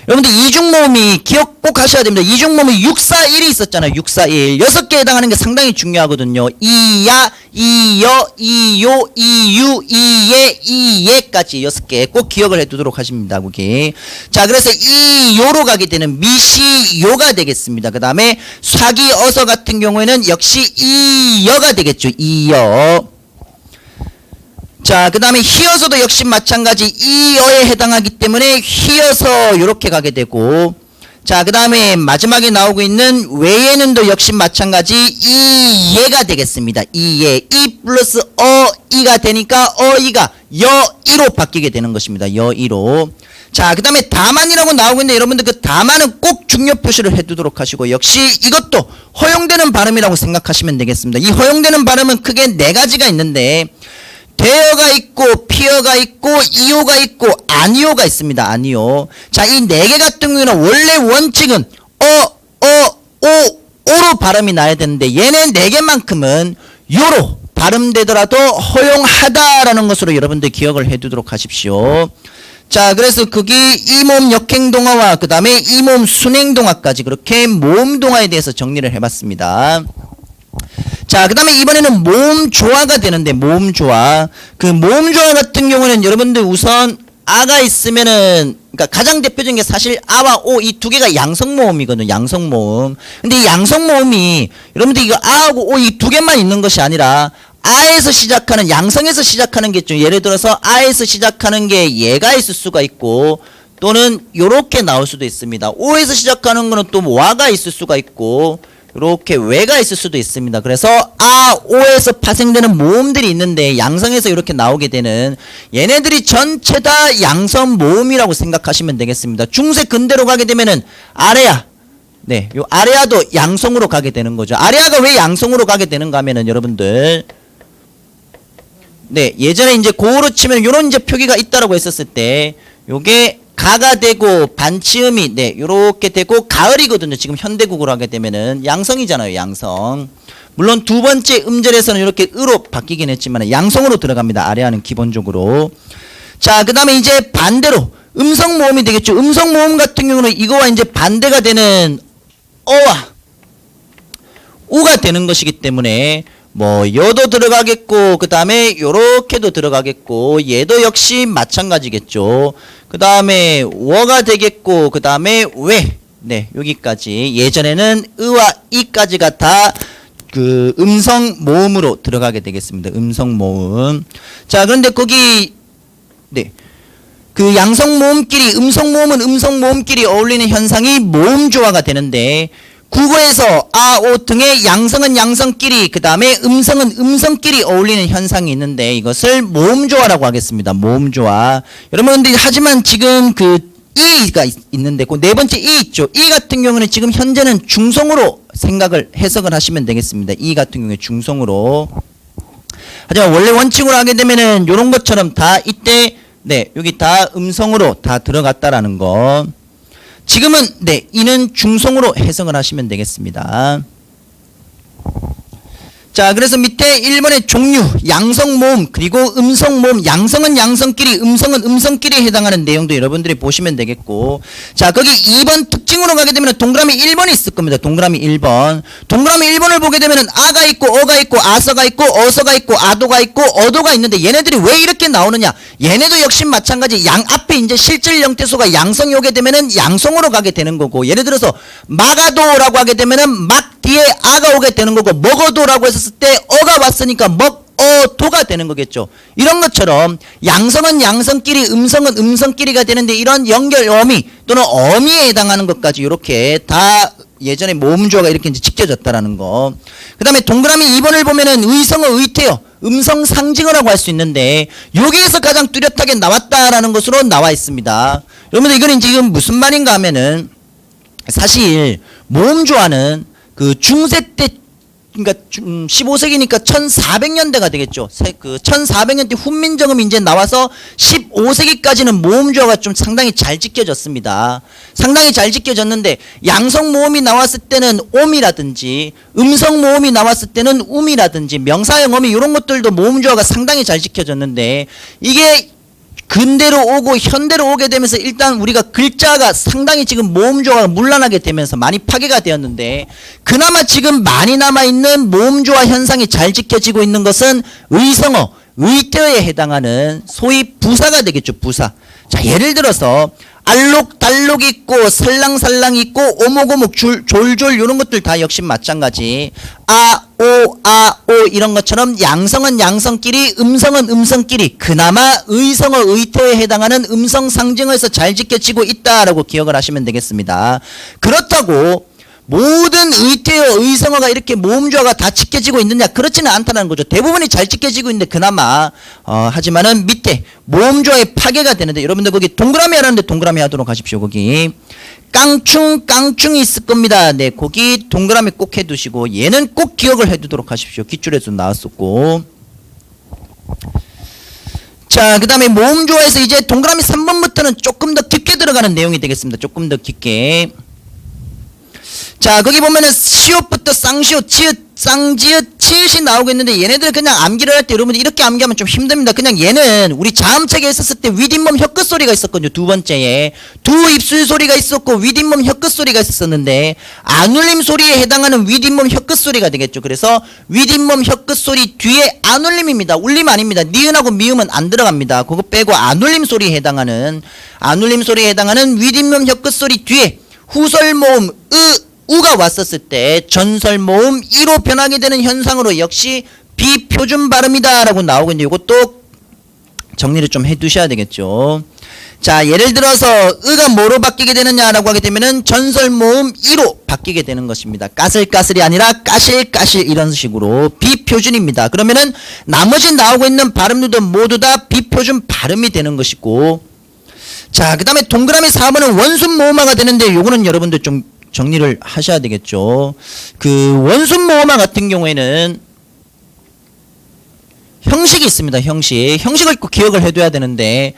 Speaker 1: 여러분들 이중모음이 기억 꼭 하셔야 됩니다. 이중모음이 641이 있었잖아요. 641. 6개에 해당하는 게 상당히 중요하거든요. 이야, 이여, 이요, 이유, 이예, 이예까지 6개 꼭 기억을 해두도록 하십니다. 거기. 자, 그래서 이요로 가게 되는 미시요가 되겠습니다. 그 다음에 사기 어서 같은 경우에는 역시 이여가 되겠죠. 이여. 자, 그 다음에 휘어서도 역시 마찬가지 이어에 해당하기 때문에 휘어서 이렇게 가게 되고, 자, 그 다음에 마지막에 나오고 있는 외에는도 역시 마찬가지 이예가 되겠습니다. 이예. 이 플러스 이가 되니까 어이가 여이로 바뀌게 되는 것입니다. 여이로. 자, 그 다음에 다만이라고 나오고 있는데 여러분들 그 다만은 꼭 중요 표시를 해두도록 하시고, 역시 이것도 허용되는 발음이라고 생각하시면 되겠습니다. 이 허용되는 발음은 크게 4가지가 있는데, 대어가 있고 피어가 있고 이오가 있고 아니오가 있습니다. 아니오. 자, 이 4개 같은 경우는 원래 원칙은 오로 발음이 나야 되는데 얘네 4개만큼은 요로 발음되더라도 허용하다라는 것으로 여러분들 기억을 해두도록 하십시오. 자, 그래서 거기 이모음 역행동화와 그 다음에 이모음 순행동화까지 그렇게 모음동화에 대해서 정리를 해봤습니다. 자, 그 다음에 이번에는 모음조화가 되는데, 모음조화. 그 모음조화 같은 경우는 여러분들 우선 아가 있으면은, 그러니까 가장 대표적인 게 사실 아와 오 이 2개가 양성모음이거든요. 양성모음. 근데 이 양성모음이 여러분들 이거 아하고 오 이 2개만 있는 것이 아니라 아에서 시작하는, 양성에서 시작하는 게 좀, 예를 들어서 아에서 시작하는 게 예가 있을 수가 있고, 또는 요렇게 나올 수도 있습니다. 오에서 시작하는 거는 또 와가 있을 수가 있고, 이렇게 외가 있을 수도 있습니다. 그래서 오에서 파생되는 모음들이 있는데 양성에서 이렇게 나오게 되는 얘네들이 전체 다 양성 모음이라고 생각하시면 되겠습니다. 중세 근대로 가게 되면은 아레아, 네, 요 아레아도 양성으로 가게 되는 거죠. 아레아가 왜 양성으로 가게 되는가 하면은 여러분들, 네, 예전에 이제 고어로 치면 요런 이제 표기가 있다라고 했었을 때 요게 가가 되고 반치음이 네 요렇게 되고 가을이거든요. 지금 현대국으로 하게 되면은 양성이잖아요. 양성. 물론 두 번째 음절에서는 이렇게 으로 바뀌긴 했지만 양성으로 들어갑니다. 아래하는 기본적으로. 자, 그 다음에 이제 반대로 음성 모음이 되겠죠. 음성 모음 같은 경우는 이거와 이제 반대가 되는 어와 우가 되는 것이기 때문에 뭐 여도 들어가겠고, 그 다음에 요렇게도 들어가겠고, 얘도 역시 마찬가지겠죠. 그 다음에 워가 되겠고, 그 다음에 왜, 네, 여기까지. 예전에는 으와 이까지가 다 그 음성 모음으로 들어가게 되겠습니다. 음성 모음. 자, 그런데 거기 네, 그 양성 모음끼리, 음성 모음은 음성 모음끼리 어울리는 현상이 모음조화가 되는데, 국어에서 아, 오 등의 양성은 양성끼리, 그 다음에 음성은 음성끼리 어울리는 현상이 있는데 이것을 모음조화라고 하겠습니다. 모음조화. 여러분들 하지만 지금 그 이가 있는데 그 네 번째 이 있죠. 이 같은 경우는 지금 현재는 중성으로 해석을 하시면 되겠습니다. 이 같은 경우에 중성으로. 하지만 원래 원칙으로 하게 되면은 요런 것처럼 다 이때 네, 여기 다 음성으로 다 들어갔다라는 거. 지금은 네, 이는 중성으로 해석을 하시면 되겠습니다. 자, 그래서 밑에 1번의 종류, 양성 모음, 그리고 음성 모음, 양성은 양성끼리, 음성은 음성끼리에 해당하는 내용도 여러분들이 보시면 되겠고, 자, 거기 2번 특징으로 가게 되면 동그라미 1번이 있을 겁니다. 동그라미 1번. 동그라미 1번을 보게 되면 아가 있고, 어가 있고, 아서가 있고, 어서가 있고, 아도가 있고, 어도가 있는데 얘네들이 왜 이렇게 나오느냐? 얘네도 역시 마찬가지 양 앞에 이제 실질 형태소가 양성이 오게 되면은 양성으로 가게 되는 거고, 예를 들어서 마가도라고 하게 되면은 막 뒤에 아가 오게 되는 거고, 먹어도라고 했었을 때 어가 왔으니까 도가 되는 거겠죠. 이런 것처럼 양성은 양성끼리, 음성은 음성끼리가 되는데 이런 연결 어미 또는 어미에 해당하는 것까지 이렇게 다 예전에 모음조어가 이렇게 이제 지켜졌다라는 거. 그 다음에 동그라미 2번을 보면은 의성어 의태어 음성 상징어라고 할 수 있는데 여기에서 가장 뚜렷하게 나왔다라는 것으로 나와 있습니다. 여러분들 이거는 지금 무슨 말인가 하면은 사실 모음조어는 그 중세 때 그러니까 15세기니까 1400년대가 되겠죠. 그 1400년대 훈민정음이 이제 나와서 15세기까지는 모음조어가 좀 상당히 잘 지켜졌습니다. 상당히 잘 지켜졌는데 양성 모음이 나왔을 때는 옴이라든지 음성 모음이 나왔을 때는 um이라든지 명사형 어미 이런 것들도 모음조어가 상당히 잘 지켜졌는데 이게 근대로 오고 현대로 오게 되면서 일단 우리가 글자가 상당히 지금 모음조어가 문란하게 되면서 많이 파괴가 되었는데 그나마 지금 많이 남아있는 모음조어 현상이 잘 지켜지고 있는 것은 의성어, 의태어에 해당하는 소위 부사가 되겠죠. 부사. 자, 예를 들어서 알록달록 있고 살랑살랑 있고 오목오목 졸졸 이런 것들 다 역시 마찬가지. 아오 이런 것처럼 양성은 양성끼리 음성은 음성끼리 그나마 의성어 의태어에 해당하는 음성 상징어에서 잘 지켜지고 있다라고 기억을 하시면 되겠습니다. 그렇다고 모든 의태어 의성어가 이렇게 모음조어가 다 지켜지고 있느냐 그렇지는 않다는 거죠. 대부분이 잘 지켜지고 있는데 그나마 하지만은 밑에 모음조어의 파괴가 되는데 여러분들 거기 동그라미 하라는데 동그라미 하도록 하십시오. 거기 깡충이 있을 겁니다. 네, 거기 동그라미 꼭 해두시고 얘는 꼭 기억을 해두도록 하십시오. 기출에서 나왔었고. 자, 그 다음에 모음조어에서 이제 동그라미 3번부터는 조금 더 깊게 들어가는 내용이 되겠습니다. 조금 더 깊게. 자, 거기 보면은 시옷부터 쌍시옷, 지읒, 쌍지읒, 치읒이 나오고 있는데 얘네들 그냥 암기를 할 때 여러분들 이렇게 암기하면 좀 힘듭니다. 그냥 얘는 우리 자음책에 있었을 때 윗잇몸 혀끝 소리가 있었거든요. 두 번째에 두 입술 소리가 있었고 윗잇몸 혀끝 소리가 있었는데 안울림 소리에 해당하는 윗잇몸 혀끝 소리가 되겠죠. 그래서 윗잇몸 혀끝 소리 뒤에 안울림입니다. 울림 아닙니다. 니은하고 미음은 안 들어갑니다. 그거 빼고 안울림 소리에 해당하는 윗잇몸 혀끝 소리 뒤에 후설모음 우가 왔었을 때 전설모음 이로 변하게 되는 현상으로 역시 비표준 발음이다 라고 나오고 있는데 이것도 정리를 좀 해두셔야 되겠죠. 자, 예를 들어서 으가 뭐로 바뀌게 되느냐라고 하게 되면은 전설모음 이로 바뀌게 되는 것입니다. 까슬까슬이 아니라 까실까실 이런 식으로 비표준입니다. 그러면은 나머지 나오고 있는 발음들도 모두 다 비표준 발음이 되는 것이고, 자, 그 다음에 동그라미 4번은 원순모음화가 되는데 요거는 여러분들 좀 정리를 하셔야 되겠죠. 그 원순모음화 같은 경우에는 형식이 있습니다. 형식을 꼭 기억을 해둬야 되는데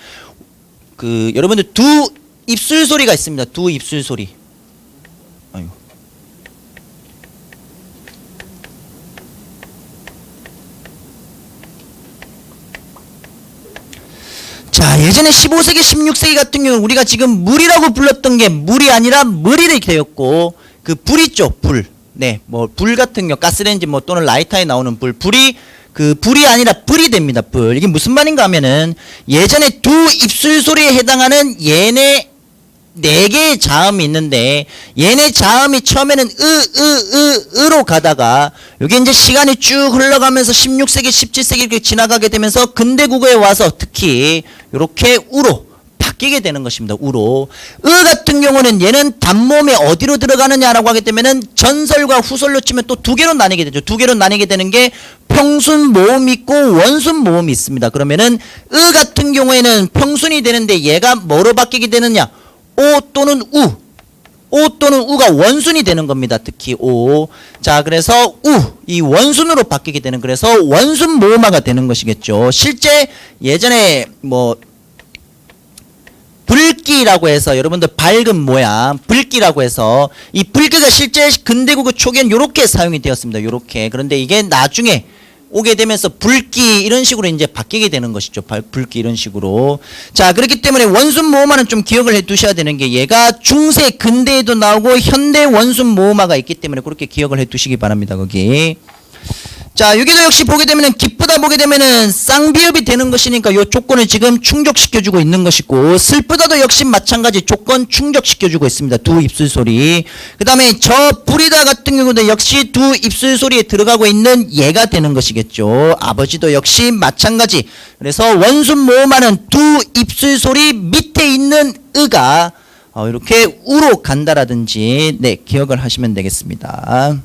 Speaker 1: 그 여러분들 두 입술 소리가 있습니다. 두 입술 소리. 아이고. 자, 예전에 15세기, 16세기 같은 경우는 우리가 지금 물이라고 불렀던 게 물이 아니라 물이 되었고, 그 불 있죠, 불. 네, 뭐, 불 같은 경우, 가스레인지 뭐 또는 라이터에 나오는 불이 아니라 불이 됩니다, 불. 이게 무슨 말인가 하면은, 예전에 두 입술 소리에 해당하는 얘네 4개의 자음이 있는데 얘네 자음이 처음에는 으로 가다가 여기 이제 시간이 쭉 흘러가면서 16세기 17세기 이렇게 지나가게 되면서 근대 국어에 와서 특히 이렇게 우로 바뀌게 되는 것입니다. 우로. 같은 경우는 얘는 단모음에 어디로 들어가느냐라고 하게 되면은 전설과 후설로 치면 또 두 개로 나뉘게 되죠. 두 개로 나뉘게 되는 게 평순 모음이 있고 원순 모음이 있습니다. 그러면은 같은 경우에는 평순이 되는데 얘가 뭐로 바뀌게 되느냐? 오 또는 우가 원순이 되는 겁니다. 특히 오. 자, 그래서 이 원순으로 바뀌게 되는, 그래서 원순 모음화가 되는 것이겠죠. 실제 예전에 뭐 불기라고 해서 여러분들 밝은 모양 불기라고 해서 이 불기가 실제 근대국어 초기엔 요렇게 사용이 되었습니다. 요렇게. 그런데 이게 나중에 오게 되면서 불기 이런 식으로 이제 바뀌게 되는 것이죠. 불기 이런 식으로. 자, 그렇기 때문에 원순 모음화는 좀 기억을 해 두셔야 되는 게 얘가 중세 근대에도 나오고 현대 원순 모음화가 있기 때문에 그렇게 기억을 해 두시기 바랍니다. 거기. 자, 여기도 역시 보게 되면은 기쁘다 보게 되면은 쌍비읍이 되는 것이니까 요 조건을 지금 충족시켜주고 있는 것이고, 슬프다도 역시 마찬가지 조건 충족시켜주고 있습니다. 두 입술소리. 그 다음에 저 부리다 같은 경우도 역시 두 입술소리에 들어가고 있는 얘가 되는 것이겠죠. 아버지도 역시 마찬가지. 그래서 원순 모음하는 두 입술소리 밑에 있는 으가 이렇게 우로 간다라든지 네, 기억을 하시면 되겠습니다.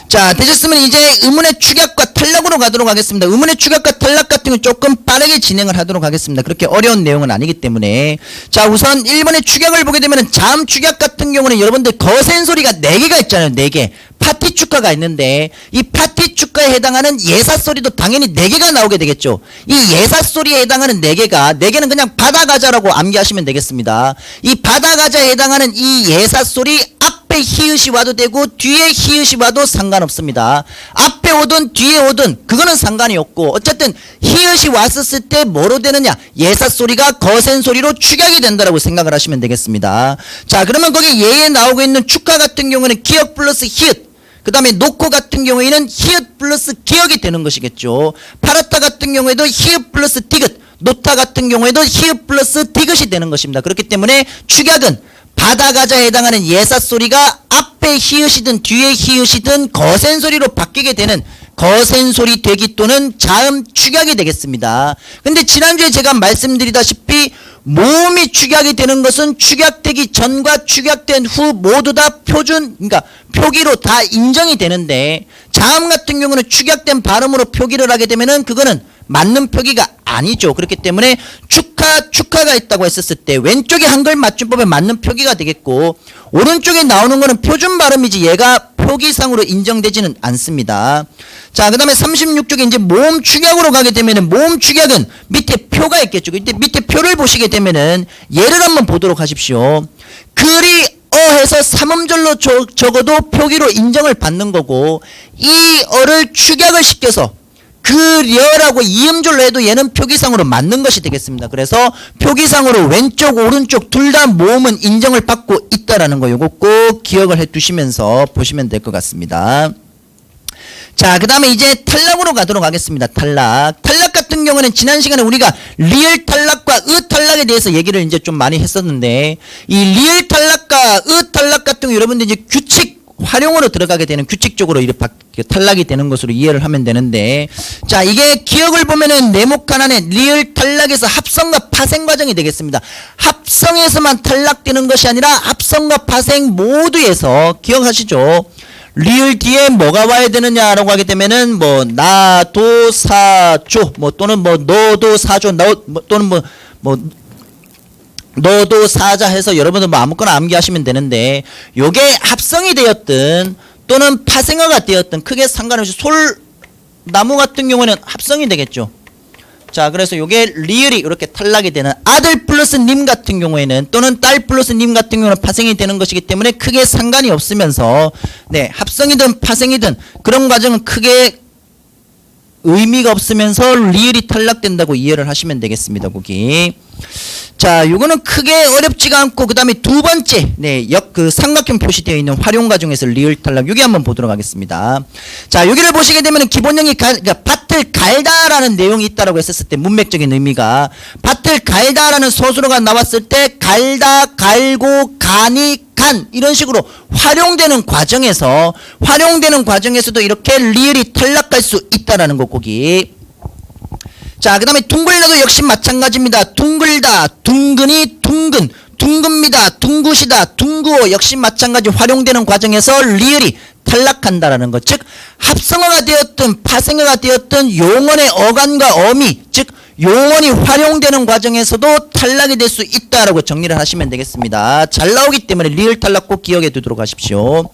Speaker 1: 자, 되셨으면 이제 의문의 축약과 탈락으로 가도록 하겠습니다. 의문의 축약과 탈락 같은 경우 조금 빠르게 진행을 하도록 하겠습니다. 그렇게 어려운 내용은 아니기 때문에. 자, 우선 1번의 축약을 보게 되면 자음 축약 같은 경우는 여러분들 거센 소리가 4개가 있잖아요. 4개. 파티 축가가 있는데 이 파티 축가에 해당하는 예사 소리도 당연히 4개가 나오게 되겠죠. 이 예사 소리에 해당하는 4개는 그냥 바다가자라고 암기하시면 되겠습니다. 이 바다가자에 해당하는 이 예사 소리 앞에 히읗이 와도 되고 뒤에 히읗이 와도 상관없습니다. 앞에 오든 뒤에 오든 그거는 상관이 없고, 어쨌든 히읗이 왔었을 때 뭐로 되느냐, 예사 소리가 거센 소리로 축약이 된다라고 생각을 하시면 되겠습니다. 자, 그러면 거기 예에 나오고 있는 축가 같은 경우는 기역 플러스 히읗, 그 다음에 노코 같은 경우에는 히읗 플러스 기역이 되는 것이겠죠. 파라타 같은 경우에도 히읗 플러스 디귿, 노타 같은 경우에도 히읗 플러스 디귿이 되는 것입니다. 그렇기 때문에 축약은 바다가자에 해당하는 예사 소리가 앞에 히읗이든 뒤에 히읗이든 거센 소리로 바뀌게 되는 거센 소리 되기 또는 자음 축약이 되겠습니다. 근데 지난주에 제가 말씀드리다시피 모음이 축약이 되는 것은 축약되기 전과 축약된 후 모두 다 표준, 그러니까 표기로 다 인정이 되는데, 자음 같은 경우는 축약된 발음으로 표기를 하게 되면은 그거는 맞는 표기가 아니죠. 그렇기 때문에 축하가 있다고 했었을 때 왼쪽에 한글 맞춤법에 맞는 표기가 되겠고, 오른쪽에 나오는 거는 표준 발음이지 얘가 표기상으로 인정되지는 않습니다. 자, 그 다음에 36쪽에 이제 모음 축약으로 가게 되면은 모음 축약은 밑에 표가 있겠죠. 이때 밑에 표를 보시게 되면은 예를 한번 보도록 하십시오. 글이 해서 3음절로 적어도 표기로 인정을 받는 거고, 이 어를 축약을 시켜서 그려라고 2음절로 해도 얘는 표기상으로 맞는 것이 되겠습니다. 그래서 표기상으로 왼쪽 오른쪽 둘 다 모음은 인정을 받고 있다라는 거, 요거 꼭 기억을 해 두시면서 보시면 될 것 같습니다. 자, 그 다음에 이제 탈락으로 가도록 하겠습니다. 탈락 같은 경우는 지난 시간에 우리가 리을 탈락과 으 탈락에 대해서 얘기를 이제 좀 많이 했었는데, 이 리을 탈락과 으 탈락 같은 경우 여러분들 이제 규칙 활용으로 들어가게 되는, 규칙적으로 이렇게 탈락이 되는 것으로 이해를 하면 되는데, 자, 이게 기억을 보면은 네모칸 안에 리을 탈락에서 합성과 파생 과정이 되겠습니다. 합성에서만 탈락되는 것이 아니라 합성과 파생 모두에서, 기억하시죠? 리을 뒤에 뭐가 와야 되느냐라고 하게 되면은 뭐 나도 사조 뭐 또는 뭐 너도 사조 또는 뭐 너도 사자 해서 여러분들 뭐 아무거나 암기하시면 되는데, 요게 합성이 되었든 또는 파생어가 되었든 크게 상관없이 솔나무 같은 경우는 합성이 되겠죠. 자, 그래서 요게 리을이 이렇게 탈락이 되는, 아들 플러스 님 같은 경우에는 또는 딸 플러스 님 같은 경우는 파생이 되는 것이기 때문에 크게 상관이 없으면서, 네, 합성이든 파생이든 그런 과정은 크게 의미가 없으면서 리을이 탈락된다고 이해를 하시면 되겠습니다. 거기. 자, 요거는 크게 어렵지가 않고, 그 다음에 두 번째, 네, 삼각형 표시되어 있는 활용 과정에서 리을 탈락, 여기 한번 보도록 하겠습니다. 자, 여기를 보시게 되면 기본형이 그러니까 밭을 갈다라는 내용이 있다라고 했었을 때, 문맥적인 의미가 밭을 갈다라는 소수로가 나왔을 때 갈다, 갈고, 가니, 간 이런 식으로 활용되는 과정에서도 이렇게 리을이 탈락할 수 있다라는 거, 거기. 자, 그 다음에 둥글다도 역시 마찬가지입니다. 둥글다, 둥근이, 둥근, 둥급니다, 둥굿이다, 둥구어 역시 마찬가지 활용되는 과정에서 리을이 탈락한다라는 것. 즉 합성어가 되었든 파생어가 되었든 용언의 어간과 어미, 즉 용언이 활용되는 과정에서도 탈락이 될 수 있다라고 정리를 하시면 되겠습니다. 잘 나오기 때문에 리을 탈락 꼭 기억해 두도록 하십시오.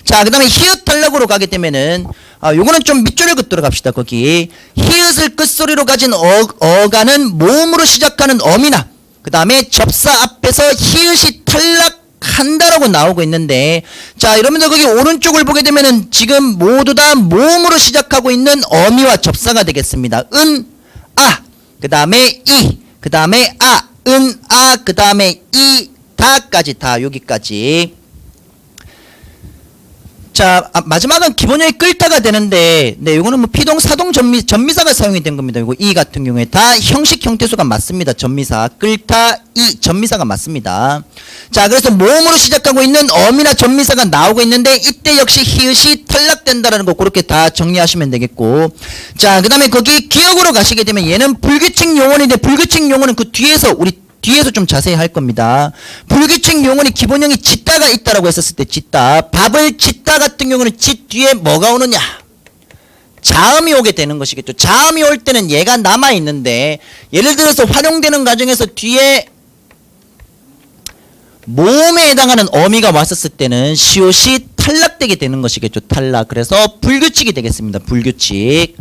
Speaker 1: 자, 그 다음에 히읗 탈락으로 가게 되면은 요거는 좀 밑줄을 긋도록 갑시다. 거기 히읗을 끝소리로 가진 어간은 모음으로 시작하는 어미나 그 다음에 접사 앞에서 히읗이 탈락한다라고 나오고 있는데, 자, 여러분들 거기 오른쪽을 보게 되면은 지금 모두 다 모음으로 시작하고 있는 어미와 접사가 되겠습니다. 은, 아, 그 다음에 이, 그 다음에 아, 은, 아, 그 다음에 이, 다까지 다 여기까지. 자, 마지막은 기본형이 끌다가 되는데, 네, 이거는 뭐 피동, 사동, 전미사가 사용이 된 겁니다. 이거 이 같은 경우에 다 형식 형태수가 맞습니다. 전미사, 끌다, 이 전미사가 맞습니다. 자, 그래서 모음으로 시작하고 있는 어미나 전미사가 나오고 있는데 이때 역시 히읗이 탈락된다라는 거 그렇게 다 정리하시면 되겠고, 자, 그다음에 거기 기억으로 가시게 되면 얘는 불규칙 용언인데 불규칙 용언은 그 뒤에서 우리 뒤에서 좀 자세히 할 겁니다. 불규칙 용언이 기본형이 짓다가 있다라고 했었을 때 짓다, 밥을 짓다 같은 경우는 짓 뒤에 뭐가 오느냐? 자음이 오게 되는 것이겠죠. 자음이 올 때는 얘가 남아 있는데 예를 들어서 활용되는 과정에서 뒤에 모음에 해당하는 어미가 왔었을 때는 시옷이 탈락되게 되는 것이겠죠. 탈락. 그래서 불규칙이 되겠습니다. 불규칙.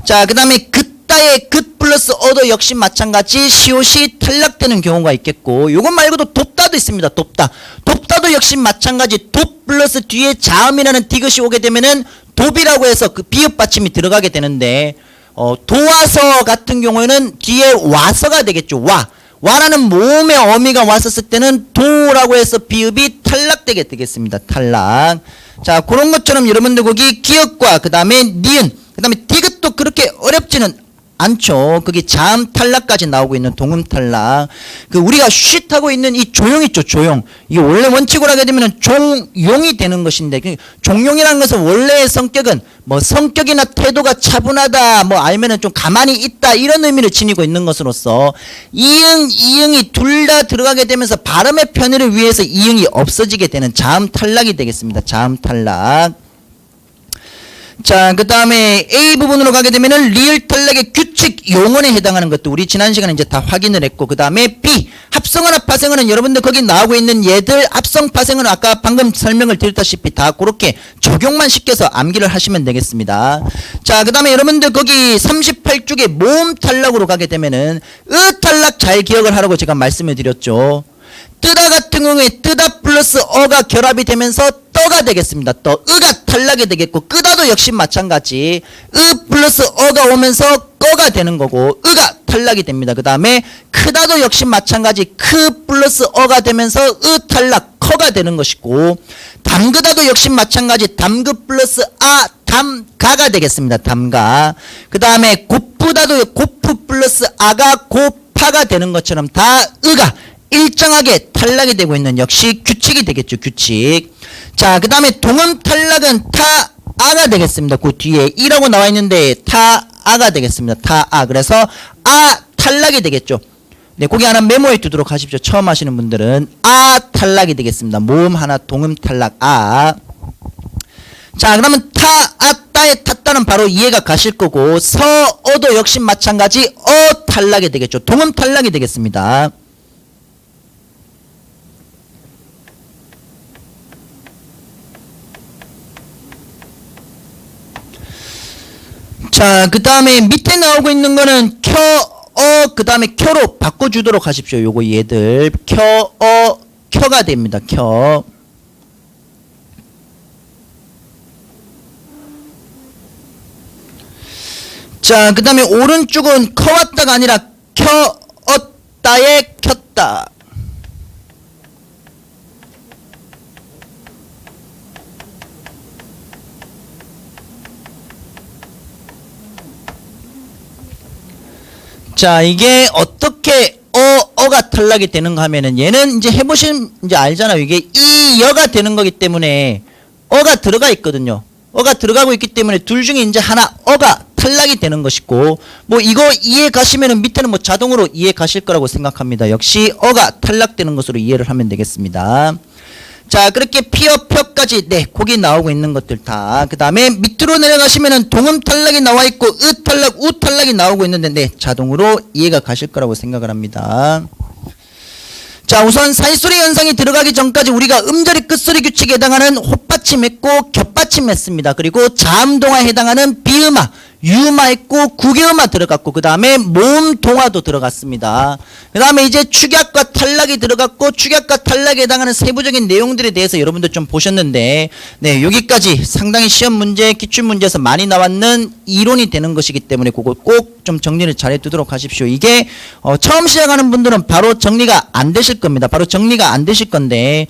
Speaker 1: 자, 그 다음에 긋다의 긋 플러스 어도 역시 마찬가지 시옷이 탈락되는 경우가 있겠고, 요것 말고도 돕다도 있습니다. 돕다. 돕다도 역시 마찬가지 돕 플러스 뒤에 자음이라는 디귿이 오게 되면은 돕이라고 해서 그 비읍 받침이 들어가게 되는데, 도와서 같은 경우에는 뒤에 와서가 되겠죠. 와라는 모음의 어미가 왔었을 때는 도라고 해서 비읍이 탈락되게 되겠습니다. 탈락. 자, 그런 것처럼 여러분들 거기 기역과 그 다음에 니은, 그 다음에 디귿도 그렇게 어렵지는 않죠. 그게 자음 탈락까지 나오고 있는 동음 탈락. 그 우리가 쉿 하고 있는 이 조용 있죠. 조용. 이게 원래 원칙으로 하게 되면 종용이 되는 것인데, 종용이라는 것은 원래의 성격은 뭐 성격이나 태도가 차분하다, 뭐 아니면은 좀 가만히 있다, 이런 의미를 지니고 있는 것으로서 이응, 이응이 둘 다 들어가게 되면서 발음의 편의를 위해서 이응이 없어지게 되는 자음 탈락이 되겠습니다. 자음 탈락. 자, 그 다음에 A 부분으로 가게 되면은 리을 탈락의 규칙 용언에 해당하는 것도 우리 지난 시간에 이제 다 확인을 했고, 그 다음에 B 합성어나 파생어는 여러분들 거기 나오고 있는 얘들 합성 파생어는 아까 방금 설명을 드렸다시피 다 그렇게 적용만 시켜서 암기를 하시면 되겠습니다. 자, 그 다음에 여러분들 거기 38쪽에 모음 탈락으로 가게 되면은 으 탈락 잘 기억을 하라고 제가 말씀을 드렸죠. 뜨다 같은 경우에 뜨다 플러스 어가 결합이 되면서 떠가 되겠습니다. 떠. 으가 탈락이 되겠고, 끄다도 역시 마찬가지. 으 플러스 어가 오면서 꺼가 되는 거고, 으가 탈락이 됩니다. 그 다음에 크다도 역시 마찬가지. 크 플러스 어가 되면서 으 탈락, 커가 되는 것이고, 담그다도 역시 마찬가지. 담그 플러스 아, 담가가 되겠습니다. 담가. 그 다음에 고프다도 고프 플러스 아가 고파가 되는 것처럼 다 으가 일정하게 탈락이 되고 있는 역시 규칙이 되겠죠. 규칙. 자, 그 다음에 동음 탈락은 타아가 되겠습니다. 그 뒤에 이라고 나와 있는데 타아가 되겠습니다. 타아. 그래서 아 탈락이 되겠죠. 네, 거기 하나 메모해 두도록 하십시오. 처음 하시는 분들은 아 탈락이 되겠습니다. 모음 하나 동음 탈락 아. 자, 그러면 따에 탔다는 바로 이해가 가실 거고, 서어도 역시 마찬가지 어 탈락이 되겠죠. 동음 탈락이 되겠습니다. 자, 그 다음에 밑에 나오고 있는 거는 그 다음에 켜로 바꿔주도록 하십시오. 요거 얘들 켜가 됩니다. 켜. 자, 그 다음에 오른쪽은 커왔다가 아니라 켜었다에 켰다. 자, 이게 어떻게 어가 탈락이 되는가 하면은, 얘는 이제 해보신 이제 알잖아요. 이게 이여가 되는 거기 때문에 어가 들어가 있거든요. 어가 들어가고 있기 때문에 둘 중에 이제 하나 어가 탈락이 되는 것이고, 뭐 이거 이해 가시면은 밑에는 뭐 자동으로 이해 가실 거라고 생각합니다. 역시 어가 탈락되는 것으로 이해를 하면 되겠습니다. 자, 그렇게 피어 펴까지 네 거기 나오고 있는 것들 다. 그 다음에 밑으로 내려가시면은 동음 탈락이 나와 있고 으 탈락 우 탈락이 나오고 있는데 네 자동으로 이해가 가실 거라고 생각을 합니다. 자, 우선 사이소리 현상이 들어가기 전까지 우리가 음절이 끝소리 규칙에 해당하는 헛받침했고 겹받침했습니다. 그리고 자음동화에 해당하는 비음화 유마 있고 국유마 들어갔고 그 다음에 모음 동화도 들어갔습니다. 그 다음에 이제 축약과 탈락이 들어갔고 축약과 탈락에 해당하는 세부적인 내용들에 대해서 여러분들 좀 보셨는데 네 여기까지 상당히 시험 문제 기출문제에서 많이 나왔는 이론이 되는 것이기 때문에 그거 꼭 좀 정리를 잘 해두도록 하십시오. 이게 처음 시작하는 분들은 바로 정리가 안 되실 겁니다. 바로 정리가 안 되실 건데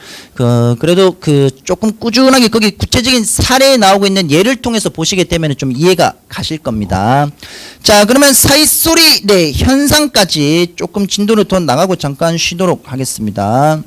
Speaker 1: 그래도 조금 꾸준하게 거기 구체적인 사례에 나오고 있는 예를 통해서 보시게 되면 좀 이해가 가실 겁니다. 자 그러면 사이소리 네 현상까지 조금 진도를 더 나가고 잠깐 쉬도록 하겠습니다.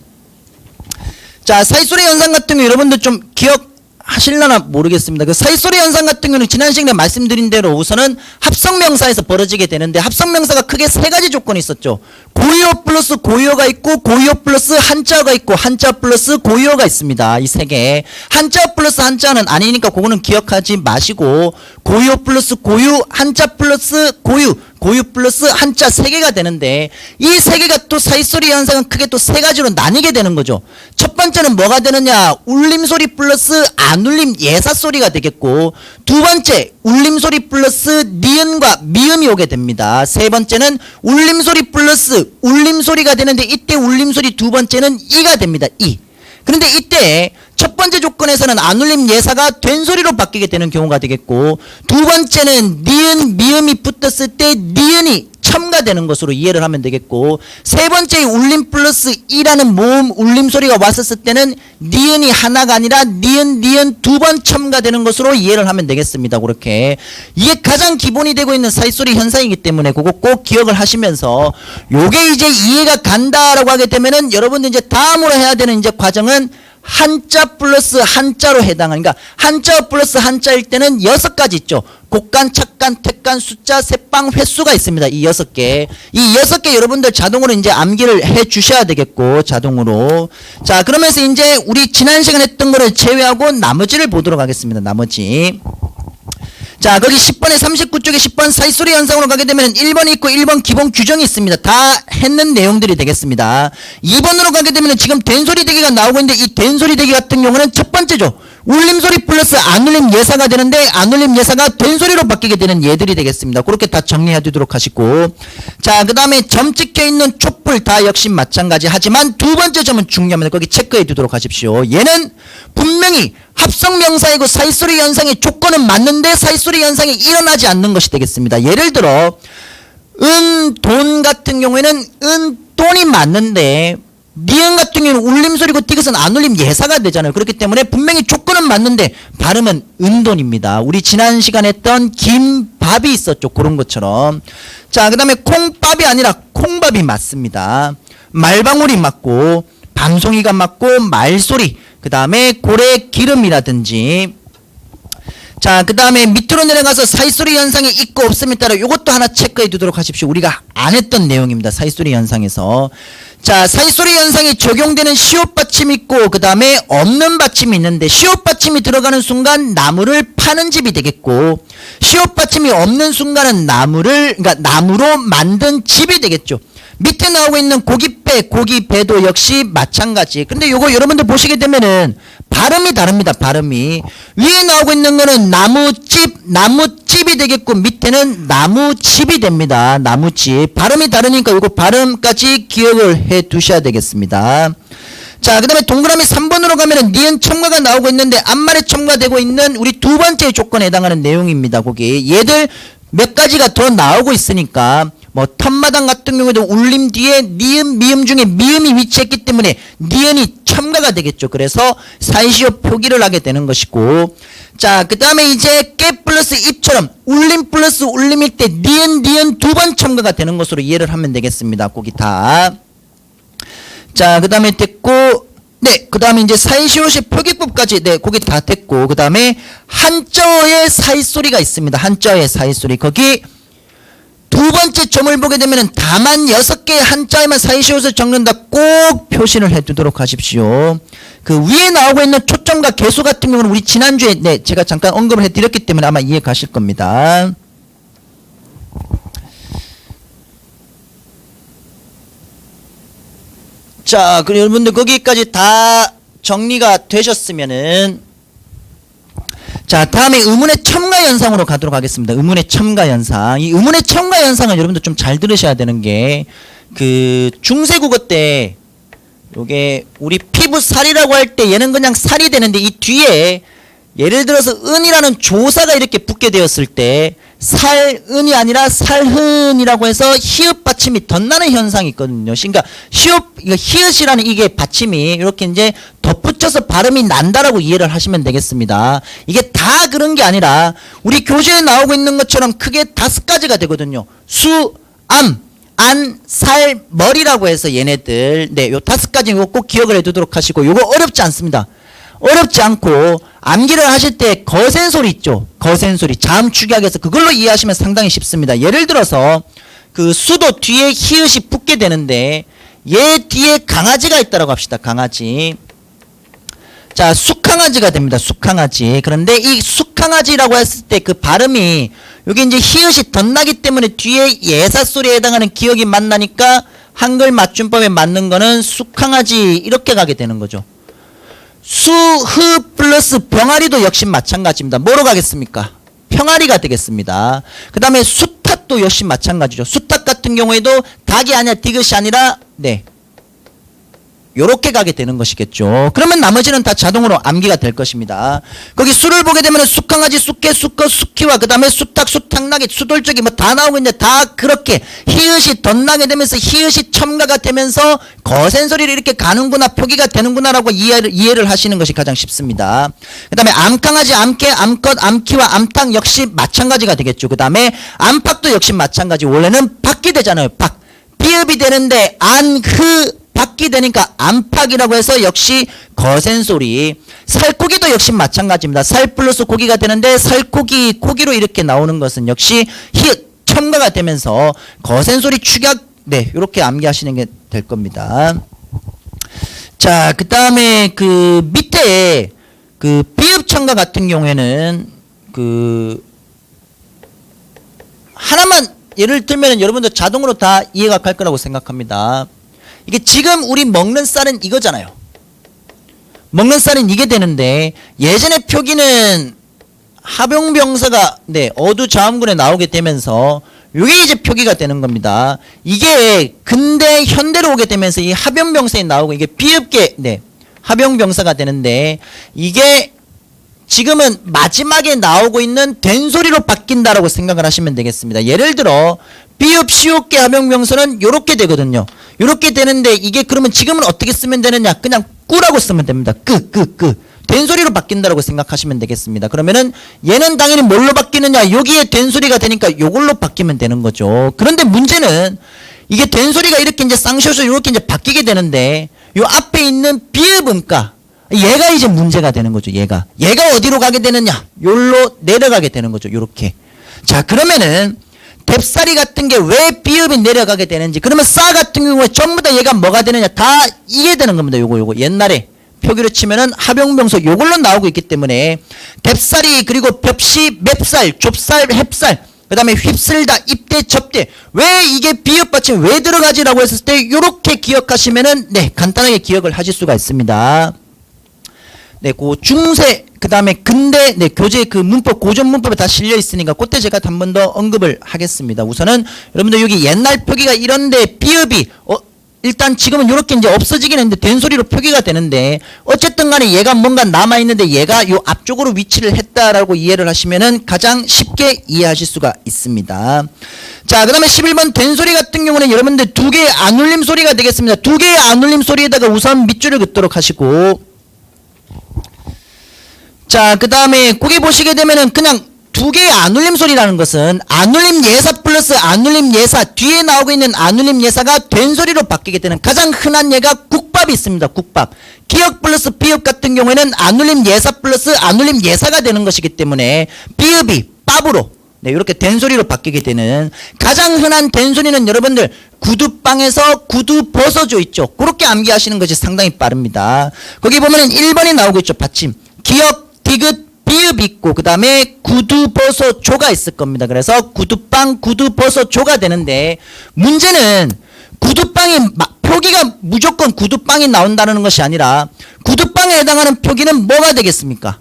Speaker 1: 자 사이소리 현상 같은 경우 여러분들 좀 기억하실려나 모르겠습니다. 그 사이소리 현상 같은 경우는 지난 시간에 말씀드린 대로 우선은 합성명사에서 벌어지게 되는데 합성명사가 크게 세 가지 조건이 있었죠. 고유어 플러스 고유어가 있고 고유어 플러스 한자어가 있고 한자어 플러스 고유어가 있습니다. 이 세 개. 한자어 플러스 한자어는 아니니까 그거는 기억하지 마시고 고유어 플러스 고유, 한자 플러스 고유, 고유 플러스 한자 세 개가 되는데 이 세 개가 또 사이소리 현상은 크게 또 세 가지로 나뉘게 되는 거죠. 첫 번째는 뭐가 되느냐? 울림소리 플러스 안울림 예사소리가 되겠고 두 번째 울림소리 플러스 니은과 미음이 오게 됩니다. 세 번째는 울림소리 플러스 울림소리가 되는데 이때 울림소리 두 번째는 이가 됩니다. 이. 그런데 이때 첫 번째 조건에서는 안울림 예사가 된 소리로 바뀌게 되는 경우가 되겠고 두 번째는 니은 미음이 붙었을 때 니은이 첨가되는 것으로 이해를 하면 되겠고 세 번째 울림 플러스 이라는 모음 울림 소리가 왔었을 때는 니은이 하나가 아니라 니은 두 번 첨가되는 것으로 이해를 하면 되겠습니다. 그렇게 이게 가장 기본이 되고 있는 사이소리 현상이기 때문에 그거 꼭 기억을 하시면서 요게 이제 이해가 간다라고 하게 되면은 여러분들 이제 다음으로 해야 되는 이제 과정은 한자 플러스 한자로 해당하는 그러니까 한자 플러스 한자일 때는 6가지 있죠. 곡간, 착간, 택간, 숫자, 세방, 횟수가 있습니다. 이 6개. 이 6개 여러분들 자동으로 이제 암기를 해 주셔야 되겠고 자동으로. 자 그러면서 이제 우리 지난 시간에 했던 거를 제외하고 나머지를 보도록 하겠습니다. 나머지. 자 거기 10번에 39쪽에 10번 사이소리 현상으로 가게 되면 1번이 있고 1번 기본 규정이 있습니다. 다 했는 내용들이 되겠습니다. 2번으로 가게 되면 지금 된소리 대기가 나오고 있는데 이 된소리 대기 같은 경우는 첫 번째죠. 울림소리 플러스 안울림 예사가 되는데 안울림 예사가 된소리로 바뀌게 되는 예들이 되겠습니다. 그렇게 다 정리해 두도록 하시고 자 그 다음에 점 찍혀있는 촛불 다 역시 마찬가지 하지만 두 번째 점은 중요합니다. 거기 체크해 두도록 하십시오. 얘는 분명히 합성명사이고 사이소리 현상의 조건은 맞는데 사이소리 현상이 일어나지 않는 것이 되겠습니다. 예를 들어 돈 같은 경우에는 돈이 맞는데 니은 같은 경우는 울림소리고 디귿은 안울림 예사가 되잖아요. 그렇기 때문에 분명히 조건은 맞는데 발음은 은돈입니다. 우리 지난 시간에 했던 김밥이 있었죠. 그런 것처럼. 자, 그 다음에 콩밥이 아니라 콩밥이 맞습니다. 말방울이 맞고 밤송이가 맞고 말소리 그 다음에 고래 기름이라든지 자, 그 다음에 밑으로 내려가서 사이소리 현상이 있고 없음에 따라 이것도 하나 체크해 두도록 하십시오. 우리가 안 했던 내용입니다. 사이소리 현상에서. 자, 사이소리 현상이 적용되는 시옷 받침이 있고 그 다음에 없는 받침이 있는데 시옷 받침이 들어가는 순간 나무를 파는 집이 되겠고 시옷 받침이 없는 순간은 그러니까 나무로 만든 집이 되겠죠. 밑에 나오고 있는 고기배도 역시 마찬가지. 근데 요거 여러분들 보시게 되면은 발음이 다릅니다. 발음이. 위에 나오고 있는 거는 나무집이 되겠고 밑에는 나무집이 됩니다. 나무집. 발음이 다르니까 요거 발음까지 기억을 해 두셔야 되겠습니다. 자, 그 다음에 동그라미 3번으로 가면은 니은 첨가가 나오고 있는데 앞말에 첨가되고 있는 우리 두 번째 조건에 해당하는 내용입니다. 거기 얘들 몇 가지가 더 나오고 있으니까 뭐 텀마당 같은 경우에도 울림 뒤에 니은 미음 중에 미음이 위치했기 때문에 니은이 첨가가 되겠죠. 그래서 사이시오 표기를 하게 되는 것이고 자 그 다음에 이제 깨 플러스 입처럼 울림 플러스 울림일 때 니은 두 번 첨가가 되는 것으로 이해를 하면 되겠습니다. 거기 다. 자 그 다음에 됐고 네, 그 다음에 이제 사이시옷의 표기법까지, 네, 거기 다 됐고, 그 다음에 한자어의 사이소리가 있습니다. 한자어의 사이소리. 거기 두 번째 점을 보게 되면은 다만 6개의 한자에만 사이시옷을 적는다 꼭 표시를 해 두도록 하십시오. 그 위에 나오고 있는 초점과 개수 같은 경우는 우리 지난주에, 네, 제가 잠깐 언급을 해 드렸기 때문에 아마 이해 가실 겁니다. 자, 그럼 여러분들 거기까지 다 정리가 되셨으면은 자, 다음에 의문의 첨가 현상으로 가도록 하겠습니다. 의문의 첨가 현상. 이 의문의 첨가 현상은 여러분들 좀 잘 들으셔야 되는 게, 그 중세국어 때 요게 우리 피부 살이라고 할 때 얘는 그냥 살이 되는데, 이 뒤에 예를 들어서 은이라는 조사가 이렇게 붙게 되었을 때 살은이 아니라 살흔이라고 해서 히읗 받침이 덧나는 현상이 있거든요. 그러니까 히읗이라는 이게 받침이 이렇게 이제 덧붙여서 발음이 난다라고 이해를 하시면 되겠습니다. 이게 다 그런 게 아니라 우리 교재에 나오고 있는 것처럼 크게 5가지가 되거든요. 수, 암, 안, 살, 머리라고 해서 얘네들, 네, 요 5가지 이거 꼭 기억을 해두도록 하시고, 요거 어렵지 않습니다. 어렵지 않고 암기를 하실 때 거센 소리 있죠. 거센 소리, 자음 축약해서 그걸로 이해하시면 상당히 쉽습니다. 예를 들어서 그 수도 뒤에 히읗이 붙게 되는데 얘 뒤에 강아지가 있다라고 합시다. 강아지. 자, 쑥강아지가 됩니다. 쑥강아지. 그런데 이 쑥강아지라고 했을 때 그 발음이 여기 이제 히읗이 덧나기 때문에 뒤에 예사 소리에 해당하는 기억이 만나니까 한글 맞춤법에 맞는 거는 쑥강아지 이렇게 가게 되는 거죠. 수흐 플러스 병아리도 역시 마찬가지입니다. 뭐로 가겠습니까? 평아리가 되겠습니다. 그 다음에 수탉도 역시 마찬가지죠. 수탉 같은 경우에도 닭이 아니라 디귿이 아니라 네, 요렇게 가게 되는 것이겠죠. 그러면 나머지는 다 자동으로 암기가 될 것입니다. 거기 수를 보게 되면 쑥강아지, 쑥개, 쑥거, 쑥키와 그 다음에 수탉, 수탉나기, 수돌적이 뭐 다 나오고 있는데 다 그렇게 히읗이 덧나게 되면서 히읗이 첨가가 되면서 거센 소리를 이렇게 가는구나, 표기가 되는구나 라고 이해를 하시는 것이 가장 쉽습니다. 그 다음에 암강아지, 암개, 암컷, 암키와 암탉 역시 마찬가지가 되겠죠. 그 다음에 암탉도 역시 마찬가지. 원래는 박기 되잖아요. 박. 비읍이 되는데 안흐 박기 되니까 안팎이라고 해서 역시 거센 소리. 살코기도 역시 마찬가지입니다. 살 플러스 고기가 되는데 살코기, 고기로 이렇게 나오는 것은 역시 히읗 첨가가 되면서 거센 소리 축약, 네, 이렇게 암기하시는 게 될 겁니다. 자, 그 다음에 그 밑에 그 비읍 첨가 같은 경우에는 그 하나만 예를 들면 여러분들 자동으로 다 이해가 갈 거라고 생각합니다. 이게 지금 우리 먹는 쌀은 이거잖아요. 먹는 쌀은 이게 되는데 예전의 표기는 합용병사가 네, 어두자음군에 나오게 되면서 이게 이제 표기가 되는 겁니다. 이게 근대 현대로 오게 되면서 이 합용병사에 나오고 이게 비읍계 네, 합용병사가 되는데 이게 지금은 마지막에 나오고 있는 된소리로 바뀐다라고 생각을 하시면 되겠습니다. 예를 들어 비읍 시옷계 합용명사는 요렇게 되거든요. 요렇게 되는데 이게 그러면 지금은 어떻게 쓰면 되느냐? 그냥 꾸라고 쓰면 됩니다. 된소리로 바뀐다라고 생각하시면 되겠습니다. 그러면은 얘는 당연히 뭘로 바뀌느냐? 여기에 된소리가 되니까 요걸로 바뀌면 되는 거죠. 그런데 문제는 이게 된소리가 이렇게 이제 쌍시옷으로 이렇게 이제 바뀌게 되는데 요 앞에 있는 비읍 음가 얘가 이제 문제가 되는 거죠. 얘가 어디로 가게 되느냐? 요로 내려가게 되는 거죠. 요렇게. 자, 그러면은 뎁사리 같은 게 왜 비읍이 내려가게 되는지, 그러면 싸 같은 경우에 전부 다 얘가 뭐가 되느냐? 다 이게 되는 겁니다. 요거 옛날에 표기로 치면은 합용명사 요걸로 나오고 있기 때문에 뎁사리 그리고 벽시 맵살 좁쌀 햅쌀 그 다음에 휩쓸다 입대 접대 왜 이게 비읍 받침 왜 들어가지라고 했을 때 요렇게 기억하시면은 네, 간단하게 기억을 하실 수가 있습니다. 네, 그 중세 그 다음에 근대 네, 교재 그 문법 고전 문법에 다 실려 있으니까 그때 제가 한 번 더 언급을 하겠습니다. 우선은 여러분들 여기 옛날 표기가 이런데 비읍이 일단 지금은 이렇게 이제 없어지긴 했는데 된소리로 표기가 되는데 어쨌든 간에 얘가 뭔가 남아 있는데 얘가 요 앞쪽으로 위치를 했다라고 이해를 하시면은 가장 쉽게 이해하실 수가 있습니다. 자, 그 다음에 11번 된소리 같은 경우는 여러분들 두 개의 안울림 소리가 되겠습니다. 두 개의 안울림 소리에다가 우선 밑줄을 긋도록 하시고, 자, 그 다음에 거기 보시게 되면은 그냥 두 개의 안울림 소리라는 것은 안울림 예사 플러스 안울림 예사 뒤에 나오고 있는 안울림 예사가 된소리로 바뀌게 되는 가장 흔한 예가 국밥이 있습니다. 국밥. 기역 플러스 비읍 같은 경우에는 안울림 예사 플러스 안울림 예사가 되는 것이기 때문에 비읍이 밥으로 네, 이렇게 된소리로 바뀌게 되는 가장 흔한 된소리는 여러분들 구두방에서 구두 벗어져 있죠. 그렇게 암기하시는 것이 상당히 빠릅니다. 거기 보면은 1번이 나오고 있죠. 받침. 기역 디귿 비읍 있고 그 다음에 구두버섯 조가 있을 겁니다. 그래서 구두빵 구두버섯 조가 되는데 문제는 구두빵이 표기가 무조건 구두빵이 나온다는 것이 아니라 구두빵에 해당하는 표기는 뭐가 되겠습니까?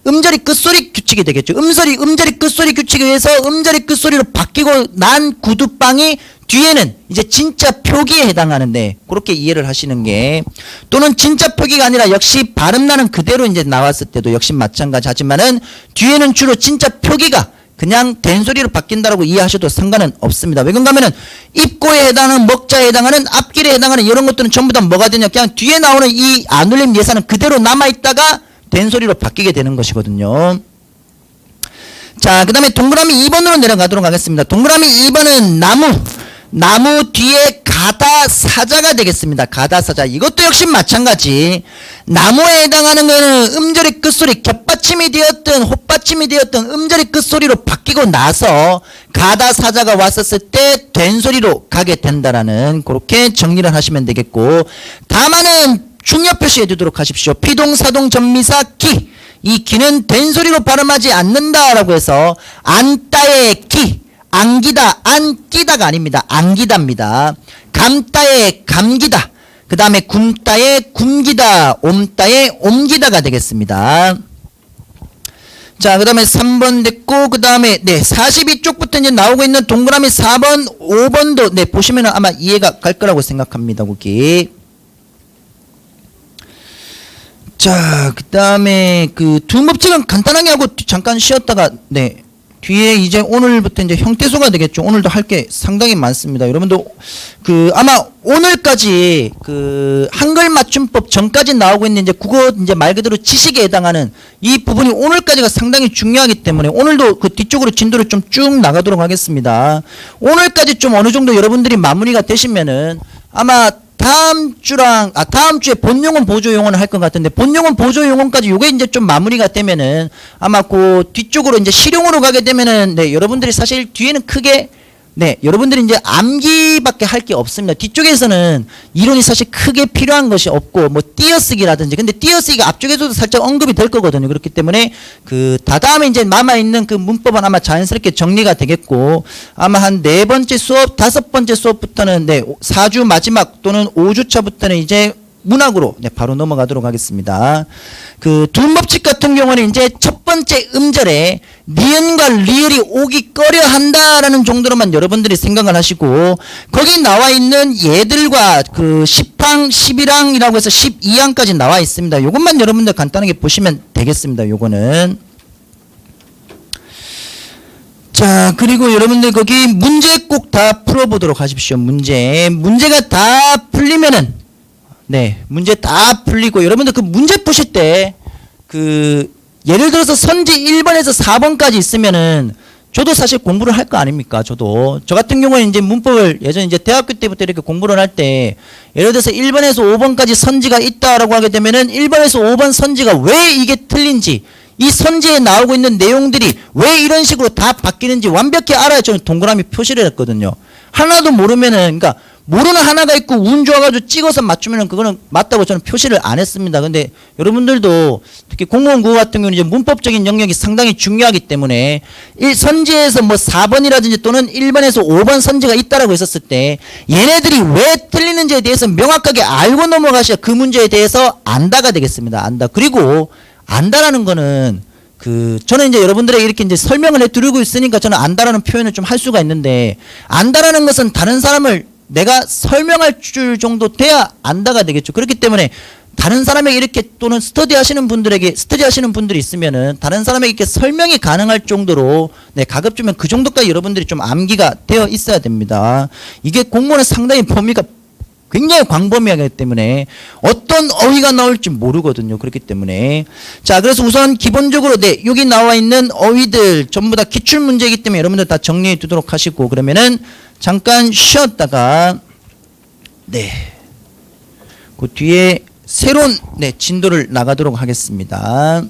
Speaker 1: 음절이 끝소리 규칙이 되겠죠. 음절이 끝소리 규칙에 의해서 음절이 끝소리로 바뀌고 난 구두방이 뒤에는 이제 진짜 표기에 해당하는데 그렇게 이해를 하시는 게, 또는 진짜 표기가 아니라 역시 발음나는 그대로 이제 나왔을 때도 역시 마찬가지 하지만은 뒤에는 주로 진짜 표기가 그냥 된소리로 바뀐다라고 이해하셔도 상관은 없습니다. 왜 그런가 하면은 입고에 해당하는, 먹자에 해당하는, 앞길에 해당하는 이런 것들은 전부 다 뭐가 되냐, 그냥 뒤에 나오는 이 안 울림 예사는 그대로 남아있다가 된소리로 바뀌게 되는 것이거든요. 자, 그 다음에 동그라미 2번으로 내려가도록 하겠습니다. 동그라미 2번은 나무 뒤에 가다사자가 되겠습니다. 가다사자. 이것도 역시 마찬가지. 나무에 해당하는 거는 음절의 끝소리, 겹받침이 되었든 헛받침이 되었든 음절의 끝소리로 바뀌고 나서 가다사자가 왔었을 때 된소리로 가게 된다라는, 그렇게 정리를 하시면 되겠고, 다만은 중요 표시해 두도록 하십시오. 피동사동 전미사 기. 이 기는 된소리로 발음하지 않는다라고 해서 안따의 기, 안기다, 안기다가 아닙니다. 안기다입니다. 감따의 감기다, 그 다음에 굼따의 굼기다, 옴따의 옴기다가 되겠습니다. 자, 그 다음에 3번 됐고, 그 다음에 42쪽부터 이제 나오고 있는 동그라미 4번, 5번도 보시면 아마 이해가 갈 거라고 생각합니다. 거기. 자, 그 다음에 그 두 법칙은 간단하게 하고 잠깐 쉬었다가 뒤에 이제 오늘부터 이제 형태소가 되겠죠. 오늘도 할 게 상당히 많습니다. 여러분도 그 아마 오늘까지 그 한글 맞춤법 전까지 나오고 있는 이제 국어 이제 말 그대로 지식에 해당하는 이 부분이 오늘까지가 상당히 중요하기 때문에 오늘도 그 뒤쪽으로 진도를 좀 쭉 나가도록 하겠습니다. 오늘까지 좀 어느 정도 여러분들이 마무리가 되시면은 아마 다음 주에 본용어 보조 용어는 할 것 같은데, 본용어 보조 용어까지 요게 이제 좀 마무리가 되면은 아마 그 뒤쪽으로 이제 실용으로 가게 되면은 여러분들이 사실 뒤에는 크게 여러분들이 이제 암기밖에 할 게 없습니다. 뒤쪽에서는 이론이 사실 크게 필요한 것이 없고 뭐 띄어쓰기라든지, 근데 띄어쓰기가 앞쪽에서도 살짝 언급이 될 거거든요. 그렇기 때문에 그 다음에 이제 남아있는 그 문법은 아마 자연스럽게 정리가 되겠고, 아마 한 4번째 수업, 5번째 수업부터는 4주 마지막 또는 5주차부터는 이제 문학으로 바로 넘어가도록 하겠습니다. 그 두음법칙 같은 경우는 이제 첫 번째 음절에 니은과 리을이 오기 꺼려 한다라는 정도로만 여러분들이 생각을 하시고, 거기 나와 있는 얘들과 그 10항, 11항이라고 해서 12항까지 나와 있습니다. 요것만 여러분들 간단하게 보시면 되겠습니다. 요거는. 자, 그리고 여러분들 거기 문제 꼭 다 풀어보도록 하십시오. 문제가 다 풀리면은 문제 다 풀리고, 여러분들 그 문제 푸실 때 그 예를 들어서 선지 1번에서 4번까지 있으면은 저도 사실 공부를 할 거 아닙니까? 저 같은 경우는 이제 문법을 예전에 이제 대학교 때부터 이렇게 공부를 할 때 예를 들어서 1번에서 5번까지 선지가 있다라고 하게 되면은 1번에서 5번 선지가 왜 이게 틀린지, 이 선지에 나오고 있는 내용들이 왜 이런 식으로 다 바뀌는지 완벽히 알아야 저는 동그라미 표시를 했거든요. 하나도 모르면은, 그러니까 모르는 하나가 있고 운 좋아가지고 찍어서 맞추면은 그거는 맞다고 저는 표시를 안 했습니다. 근데 여러분들도 특히 공무원 국어 같은 경우는 이제 문법적인 영역이 상당히 중요하기 때문에 이 선지에서 뭐 4번이라든지 또는 1번에서 5번 선지가 있다라고 했었을 때 얘네들이 왜 틀리는지에 대해서 명확하게 알고 넘어가셔야 그 문제에 대해서 안다가 되겠습니다. 안다. 그리고 안다라는 거는 저는 이제 여러분들에게 이렇게 이제 설명을 해드리고 있으니까 저는 안다라는 표현을 좀 할 수가 있는데, 안다라는 것은 다른 사람을 내가 설명할 줄 정도 돼야 안다가 되겠죠. 그렇기 때문에 다른 사람에게 이렇게, 또는 스터디 하시는 분들이 있으면은 다른 사람에게 이렇게 설명이 가능할 정도로 가급적이면 그 정도까지 여러분들이 좀 암기가 되어 있어야 됩니다. 이게 공무원은 상당히 범위가 굉장히 광범위하기 때문에 어떤 어휘가 나올지 모르거든요. 그렇기 때문에 자, 그래서 우선 기본적으로 여기 나와 있는 어휘들 전부 다 기출 문제이기 때문에 여러분들 다 정리해 두도록 하시고, 그러면은 잠깐 쉬었다가 그 뒤에 새로운 진도를 나가도록 하겠습니다.